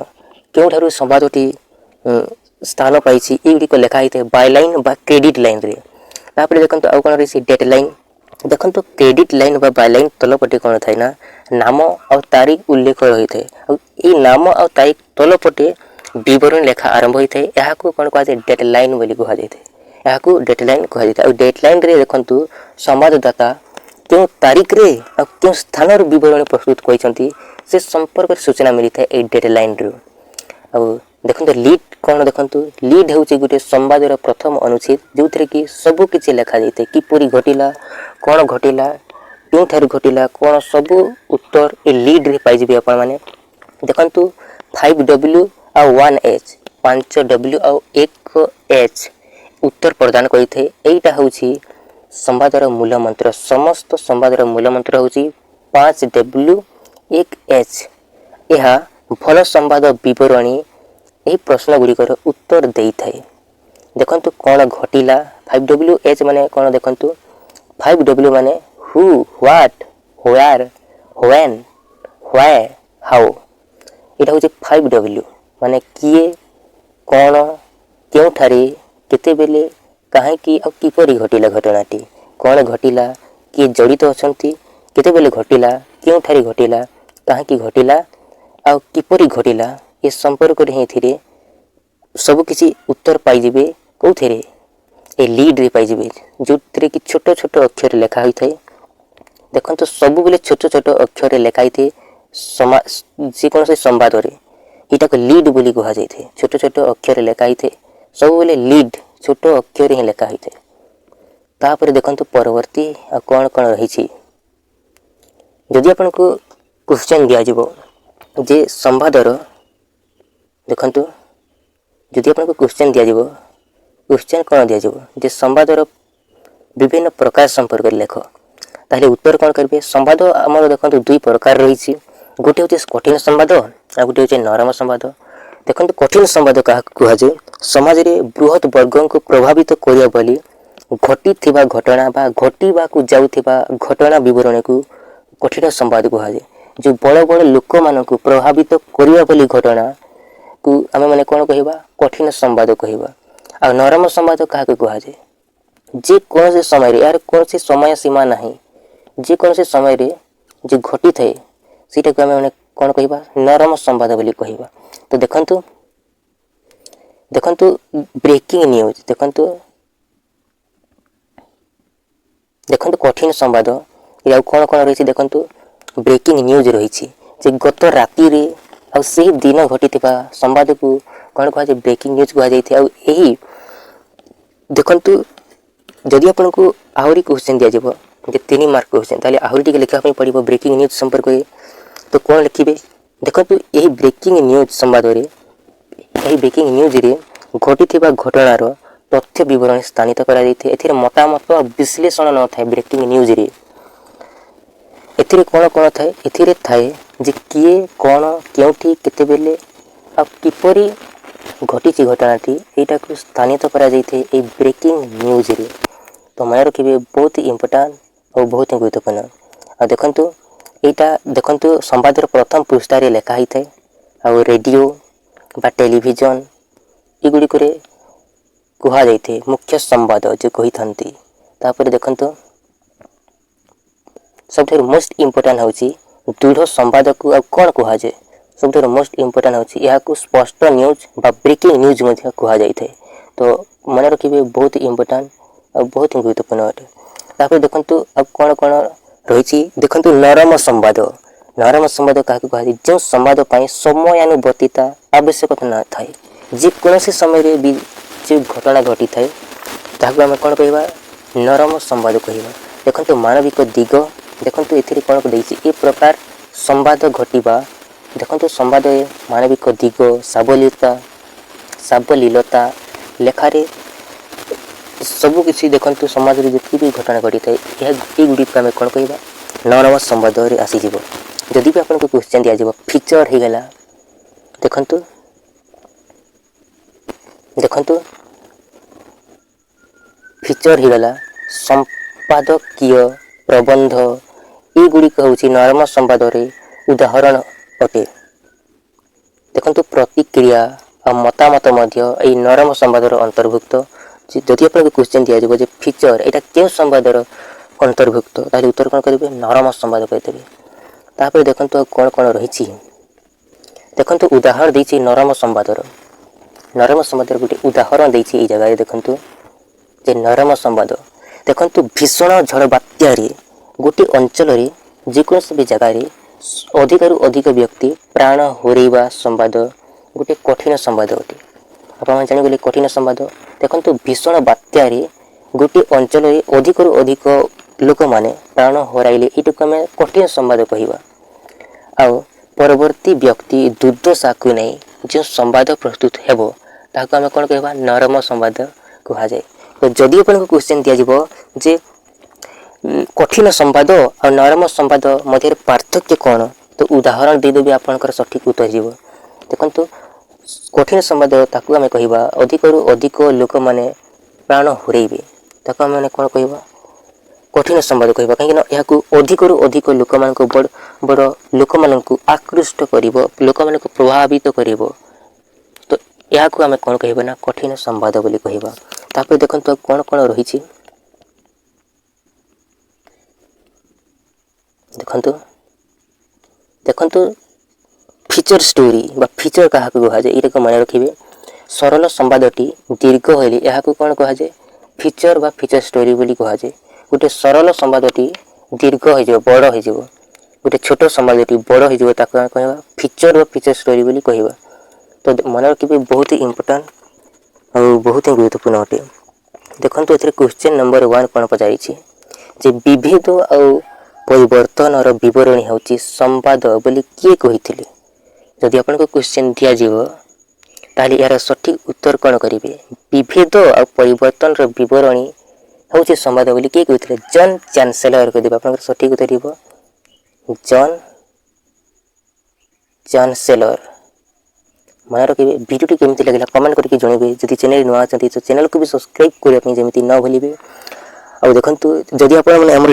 କେଉଁଠାରୁ ସମ୍ବାଦଟି ସ୍ଥାନ ପାଇଛି, ଏଗୁଡ଼ିକ ଲେଖା ହେଇଥାଏ ବାଇଲାଇନ୍ ବା କ୍ରେଡ଼ିଟ୍ ଲାଇନ୍ରେ। ତାପରେ ଦେଖନ୍ତୁ ଆଉ କ'ଣ ରହିଛି? Date line. ଦେଖନ୍ତୁ କ୍ରେଡ଼ିଟ୍ ଲାଇନ୍ ବା ବାଇଲାଇନ୍ ତଳପଟେ କ'ଣ ଥାଏ ନା ନାମ ଆଉ ତାରିଖ ଉଲ୍ଲେଖ ରହିଥାଏ, ଆଉ ଏଇ ନାମ ଆଉ ତାରିଖ ତଳପଟେ ବିବରଣୀ ଲେଖା ଆରମ୍ଭ ହୋଇଥାଏ। ଏହାକୁ କ'ଣ କୁହାଯାଏ? ଡେଟ୍ ଲାଇନ୍ ବୋଲି କୁହାଯାଇଥାଏ। ଏହାକୁ ଡେଟ୍ ଲାଇନ୍ କୁହାଯାଇଥାଏ। ଆଉ ଡେଟ୍ ଲାଇନ୍ରେ ଦେଖନ୍ତୁ ସମ୍ବାଦଦାତା କେଉଁ ତାରିଖରେ ଆଉ କେଉଁ ସ୍ଥାନର ବିବରଣୀ ପ୍ରସ୍ତୁତ କରିଛନ୍ତି ସେ ସମ୍ପର୍କରେ ସୂଚନା ମିଳିଥାଏ ଏଇ ଡେଟ୍ ଲାଇନ୍ରୁ। ଆଉ ଦେଖନ୍ତୁ ଲିଡ୍ କ'ଣ? ଦେଖନ୍ତୁ ଲିଡ୍ ହେଉଛି ଗୋଟିଏ ସମ୍ବାଦର ପ୍ରଥମ ଅନୁଚ୍ଛେଦ, ଯେଉଁଥିରେ କି ସବୁ କିଛି ଲେଖାଯାଇଥାଏ, କିପରି ଘଟିଲା, କ'ଣ ଘଟିଲା, କେଉଁଠାରୁ ଘଟିଲା, କ'ଣ ସବୁ ଉତ୍ତର ଏ ଲିଡ୍ରେ ପାଇଯିବେ ଆପଣମାନେ। ଦେଖନ୍ତୁ 5W ଆଉ 1H, 5W ଆଉ 1H ଉତ୍ତର ପ୍ରଦାନ କରିଥାଏ। ଏଇଟା ହେଉଛି ସମ୍ବାଦର ମୂଳମନ୍ତ୍ର। ସମସ୍ତ ସମ୍ବାଦର ମୂଳମନ୍ତ୍ର ହେଉଛି 5W1H ଏହା ଭଲ ସମ୍ବାଦ ବିବରଣୀ ଏହି ପ୍ରଶ୍ନ ଗୁଡ଼ିକର ଉତ୍ତର ଦେଇଥାଏ। ଦେଖନ୍ତୁ କ'ଣ ଘଟିଲା। 5W1H ମାନେ କ'ଣ ଦେଖନ୍ତୁ। 5W ମାନେ ହୁ, ହ୍ୱାଟ୍, ହ୍ୱେୟାର, ହ୍ୱେନ୍, ହ୍ୱାଏ, ହାଉ। ଏଇଟା ହେଉଛି 5W ମାନେ କିଏ, କ'ଣ, କେଉଁଠାରେ, କେତେବେଳେ, କାହିଁକି ଆଉ କିପରି ଘଟିଲା ଘଟଣାଟି। କ'ଣ ଘଟିଲା, କିଏ ଜଡ଼ିତ ଅଛନ୍ତି, କେତେବେଳେ ଘଟିଲା, କେଉଁଠାରେ ଘଟିଲା, କାହିଁକି ଘଟିଲା ଆଉ କିପରି ଘଟିଲା, ଏ ସମ୍ପର୍କରେ ହିଁ ଏଥିରେ ସବୁକିଛି ଉତ୍ତର ପାଇଯିବେ। କେଉଁଥିରେ, ଏ ଲିଡ଼୍ରେ ପାଇଯିବେ, ଯେଉଁଥିରେ କି ଛୋଟ ଛୋଟ ଅକ୍ଷରରେ ଲେଖା ହୋଇଥାଏ। ଦେଖନ୍ତୁ ସବୁବେଳେ ଛୋଟ ଛୋଟ ଅକ୍ଷରରେ ଲେଖା ହେଇଥାଏ ଯେକୌଣସି ସମ୍ବାଦରେ। ଏଇଟାକୁ ଲିଡ଼୍ ବୋଲି କୁହାଯାଇଥାଏ। ଛୋଟ ଛୋଟ ଅକ୍ଷରରେ ଲେଖା ହେଇଥାଏ, ସବୁବେଳେ ଲିଡ଼୍ ଛୋଟ ଅକ୍ଷରରେ ହିଁ ଲେଖା ହୋଇଥାଏ। ତାପରେ ଦେଖନ୍ତୁ ପରବର୍ତ୍ତୀ ଆଉ କ'ଣ କ'ଣ ରହିଛି। ଯଦି ଆପଣଙ୍କୁ କ୍ୱେଶ୍ଚନ୍ ଦିଆଯିବ ଯେ ସମ୍ବାଦର, ଦେଖନ୍ତୁ ଯଦି ଆପଣଙ୍କୁ କ୍ୱେଶ୍ଚନ୍ ଦିଆଯିବ, କ୍ୱେଶ୍ଚନ୍ କ'ଣ ଦିଆଯିବ ଯେ ସମ୍ବାଦର ବିଭିନ୍ନ ପ୍ରକାର ସମ୍ପର୍କରେ ଲେଖ, ତାହେଲେ ଉତ୍ତର କ'ଣ କରିବେ। ସମ୍ବାଦ ଆମର ଦେଖନ୍ତୁ ଦୁଇ ପ୍ରକାର ରହିଛି। ଗୋଟିଏ ହେଉଛି କଠିନ ସମ୍ବାଦ ଆଉ ଗୋଟିଏ ହେଉଛି ନରମ ସମ୍ବାଦ। ଦେଖନ୍ତୁ କଠିନ ସମ୍ବାଦ କାହାକୁ କୁହାଯାଏ, ସମାଜରେ ବୃହତ୍ ବର୍ଗଙ୍କୁ ପ୍ରଭାବିତ କରିବା ବୋଲି ଘଟିଥିବା ଘଟଣା ବା ଘଟିବାକୁ ଯାଉଥିବା ଘଟଣା ବିବରଣୀକୁ କଠିନ ସମ୍ବାଦ କୁହାଯାଏ। ଯେଉଁ ବଡ଼ ବଡ଼ ଲୋକମାନଙ୍କୁ ପ୍ରଭାବିତ କରିବା ବୋଲି ଘଟଣାକୁ ଆମେମାନେ କ'ଣ କହିବା, କଠିନ ସମ୍ବାଦ କହିବା। ଆଉ ନରମ ସମ୍ବାଦ କାହାକୁ କୁହାଯାଏ, ଯେକୌଣସି ସମୟରେ, ଏହାର କୌଣସି ସମୟ ସୀମା ନାହିଁ, ଯେକୌଣସି ସମୟରେ ଯେ ଘଟିଥାଏ ସେଇଟାକୁ ଆମେମାନେ କ'ଣ କହିବା, ନରମ ସମ୍ବାଦ ବୋଲି କହିବା। ତ ଦେଖନ୍ତୁ ବ୍ରେକିଂ ନ୍ୟୁଜ୍, ଦେଖନ୍ତୁ କଠିନ ସମ୍ବାଦ ଆଉ କ'ଣ କ'ଣ ରହିଛି। ଦେଖନ୍ତୁ ବ୍ରେକିଂ ନ୍ୟୁଜ୍ ରହିଛି, ଯେ ଗତ ରାତିରେ ଆଉ ସେହି ଦିନ ଘଟିଥିବା ସମ୍ବାଦକୁ କ'ଣ କୁହାଯାଏ, ବ୍ରେକିଂ ନ୍ୟୁଜ୍ କୁହାଯାଇଥାଏ। ଆଉ ଏହି ଦେଖନ୍ତୁ ଯଦି ଆପଣଙ୍କୁ ଆହୁରି କ୍ୱେଶ୍ଚନ୍ ଦିଆଯିବ ଯେ 3 ମାର୍କ କ୍ୱେଶ୍ଚନ୍, ତାହେଲେ ଆହୁରି ଟିକେ ଲେଖିବା ପାଇଁ ପଡ଼ିବ ବ୍ରେକିଂ ନ୍ୟୁଜ୍ ସମ୍ପର୍କରେ। ତ କ'ଣ ଲେଖିବେ, ଦେଖନ୍ତୁ ଏହି ବ୍ରେକିଂ ନ୍ୟୁଜ୍ ସମ୍ବାଦରେ, ଏହି ବ୍ରେକିଂ ନ୍ୟୁଜ୍ରେ ଘଟିଥିବା ଘଟଣାର ତଥ୍ୟ ବିବରଣୀ ସ୍ଥାନିତ କରାଯାଇଥାଏ। ଏଥିରେ ମତାମତ ଆଉ ବିଶ୍ଳେଷଣ ନଥାଏ। ବ୍ରେକିଂ ନ୍ୟୁଜ୍ରେ ଏଥିରେ କ'ଣ କ'ଣ ଥାଏ, ଏଥିରେ ଥାଏ ଯେ କିଏ, କ'ଣ, କେଉଁଠି, କେତେବେଳେ ଆଉ କିପରି ଘଟିଛି ଘଟଣାଟି, ଏଇଟାକୁ ସ୍ଥାନିତ କରାଯାଇଥାଏ ଏହି ବ୍ରେକିଂ ନ୍ୟୁଜ୍ରେ। ତ ମନେ ରଖିବେ, ବହୁତ ଇମ୍ପୋର୍ଟାଣ୍ଟ ଆଉ ବହୁତ ଗୁରୁତ୍ୱପୂର୍ଣ୍ଣ। ଆଉ ଦେଖନ୍ତୁ ଏଇଟା ଦେଖନ୍ତୁ ସମ୍ବାଦର ପ୍ରଥମ ପୃଷ୍ଠାରେ ଲେଖା ହେଇଥାଏ। ଆଉ ରେଡ଼ିଓ ବା ଟେଲିଭିଜନ ଏଗୁଡ଼ିକରେ କୁହାଯାଇଥାଏ ମୁଖ୍ୟ ସମ୍ବାଦ ଯେଉଁ କହିଥାନ୍ତି। ତାପରେ ଦେଖନ୍ତୁ ସବୁଠାରୁ ମୋଷ୍ଟ ଇମ୍ପୋର୍ଟାଣ୍ଟ ହେଉଛି ଦୃଢ଼ ସମ୍ବାଦକୁ ଆଉ କ'ଣ କୁହାଯାଏ। ସବୁଠାରୁ ମୋଷ୍ଟ ଇମ୍ପୋର୍ଟାଣ୍ଟ ହେଉଛି ଏହାକୁ ସ୍ପଷ୍ଟ ନ୍ୟୁଜ୍ ବା ବ୍ରେକିଂ ନ୍ୟୁଜ୍ ମଧ୍ୟ କୁହାଯାଇଥାଏ। ତ ମନେ ରଖିବେ, ବହୁତ ଇମ୍ପୋର୍ଟାଣ୍ଟ ଆଉ ବହୁତ ଗୁରୁତ୍ୱପୂର୍ଣ୍ଣ ଅଟେ। ତାପରେ ଦେଖନ୍ତୁ ଆଉ କ'ଣ କ'ଣ ରହିଛି। ଦେଖନ୍ତୁ ନରମ ସମ୍ବାଦ, ନରମ ସମ୍ବାଦ କାହାକୁ କୁହାଯାଏ, ଯେଉଁ ସମ୍ବାଦ ପାଇଁ ସମୟାନୁବର୍ତ୍ତିତା ଆବଶ୍ୟକତା ନଥାଏ, ଯେକୌଣସି ସମୟରେ ବି ଯେଉଁ ଘଟଣା ଘଟିଥାଏ ତାହାକୁ ଆମେ କ'ଣ କହିବା, ନରମ ସମ୍ବାଦ କହିବା। ଦେଖନ୍ତୁ ମାନବିକ ଦିଗ, ଦେଖନ୍ତୁ ଏଥିରେ କ'ଣ ଦେଇଛି, ଏ ପ୍ରକାର ସମ୍ବାଦ ଘଟିବା। ଦେଖନ୍ତୁ ସମ୍ବାଦରେ ମାନବିକ ଦିଗ, ସାବଲୀଳତା ଲେଖାରେ ସବୁକିଛି ଦେଖନ୍ତୁ ସମାଜରେ ଯେତିକି ବି ଘଟଣା ଘଟିଥାଏ ଏଗୁଡ଼ିକୁ ଆମେ କ'ଣ କହିବା, ନରମ ସମ୍ବାଦରେ ଆସିଯିବ। ଯଦି ବି ଆପଣଙ୍କୁ କ୍ୱେଶ୍ଚନ୍ ଦିଆଯିବ ଫିଚର ହେଇଗଲା, ଦେଖନ୍ତୁ ଫିଚର ହେଇଗଲା ସମ୍ପାଦକୀୟ ପ୍ରବନ୍ଧ, ଏଗୁଡ଼ିକ ହେଉଛି ନରମ ସମ୍ବାଦରେ ଉଦାହରଣ ଅଟେ। ଦେଖନ୍ତୁ ପ୍ରତିକ୍ରିୟା ଆଉ ମତାମତ ମଧ୍ୟ ଏହି ନରମ ସମ୍ବାଦର ଅନ୍ତର୍ଭୁକ୍ତ। ଯଦି ଆପଣଙ୍କୁ କ୍ୱେଶ୍ଚନ୍ ଦିଆଯିବ ଯେ ଫିଚର ଏଇଟା କେଉଁ ସମ୍ବାଦର ଅନ୍ତର୍ଭୁକ୍ତ, ତାହେଲେ ଉତ୍ତର କ'ଣ କରିବେ, ନରମ ସମ୍ବାଦ କହିଦେବେ। ତାପରେ ଦେଖନ୍ତୁ ଆଉ କ'ଣ କ'ଣ ରହିଛି। ଦେଖନ୍ତୁ ଉଦାହରଣ ଦେଇଛି ନରମ ସମ୍ବାଦର ଗୋଟେ ଉଦାହରଣ ଦେଇଛି ଏଇ ଜାଗାରେ। ଦେଖନ୍ତୁ ଯେ ନରମ ସମ୍ବାଦ, ଦେଖନ୍ତୁ ଭୀଷଣ ଝଡ଼ ବାତ୍ୟାରେ ଗୋଟିଏ ଅଞ୍ଚଳରେ ଯେକୌଣସି ବି ଜାଗାରେ ଅଧିକରୁ ଅଧିକ ବ୍ୟକ୍ତି ପ୍ରାଣ ହରାଇବା ସମ୍ବାଦ ଗୋଟିଏ କଠିନ ସମ୍ବାଦ ଅଟେ। ଆପଣମାନେ ଜାଣିଗଲେ କଠିନ ସମ୍ବାଦ। ଦେଖନ୍ତୁ ଭୀଷଣ ବାତ୍ୟାରେ ଗୋଟିଏ ଅଞ୍ଚଳରେ ଅଧିକରୁ ଅଧିକ ଲୋକମାନେ ପ୍ରାଣ ହରାଇଲେ, ଏଇଟାକୁ ଆମେ କଠିନ ସମ୍ବାଦ କହିବା। ଆଉ ପରବର୍ତ୍ତୀ ବ୍ୟକ୍ତି ଦୁର୍ଦ୍ଦଶାକୁ ନେଇ ଯେଉଁ ସମ୍ବାଦ ପ୍ରସ୍ତୁତ ହେବ ତାହାକୁ ଆମେ କ'ଣ କହିବା, ନରମ ସମ୍ବାଦ କୁହାଯାଏ। ତ ଯଦି ଆପଣଙ୍କୁ କ୍ୱେଶ୍ଚନ୍ ଦିଆଯିବ ଯେ कठिन संवाद और नरम संवाद मध्य पार्थक्य कौन तो उदाहरण देदेवी आपंकर सठिक उत्तर जीव देखो कठिन संवाद ताकू आम कह अधिक रु अधिक लोक मैंने प्राण हरइबे ताकू आम मैंने कौन कह कठिन संवाद कह कहीं अधिक रु अधिक लोक मान बड़ बड़ लोक मान आकृष्ट कर लोक मान प्रभावित कर तो यह आम कौन कहना कठिन संवाद बोली कहवा तापर देखो कौन कौन रही देखो देखो फीचर स्टोरी बा फीचर क्या कह जाए ये मन रखिए सरल संवादटी दीर्घ होली यह कौन कह जाए फीचर बा फीचर स्टोरी बोली कह जाए गोटे सरल संवादटी दीर्घ हो बड़ हो गोटे छोट संवादटी बड़ हो कह फीचर बा फीचर स्टोरी बोली कहवा तो मन रखिए बहुत ही इंपोर्टाट और बहुत ही गुरुत्वपूर्ण अटे देखो ए क्वेश्चन नंबर 1 कौन पचारि विभेद और परिवर्तन बरणी हूँ संवाद बोली किए कही जदि आपको क्वेश्चन दिज्व ताल यार सठिक उत्तर कौन करेंगे विभेद और परिवर्तन बरणी हूँ संवाद बोली किए कही जॉन चांसेलर कह आप सठिक उत्तर जॉन चांसेलर मन रखिए वीडियो केमती लगे कमेंट करके जनइबे जदि चैनल नुआ अच्छा तो चैनल को भी सब्सक्राइब करने जमी न भूलिए और देखो जदि आप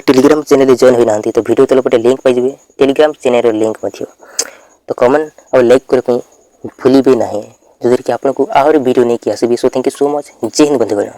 टेलीग्राम चैनल जॉइन होना तो वीडियो तले पटे लिंक पाइबे टेलीग्राम चैनल लिंक तो कमेंट और लाइक करने भूलिए ना जदि कि आपको आहरी वीडियो नहीं आसबि so thank you so much जय हिंद बंधुगण।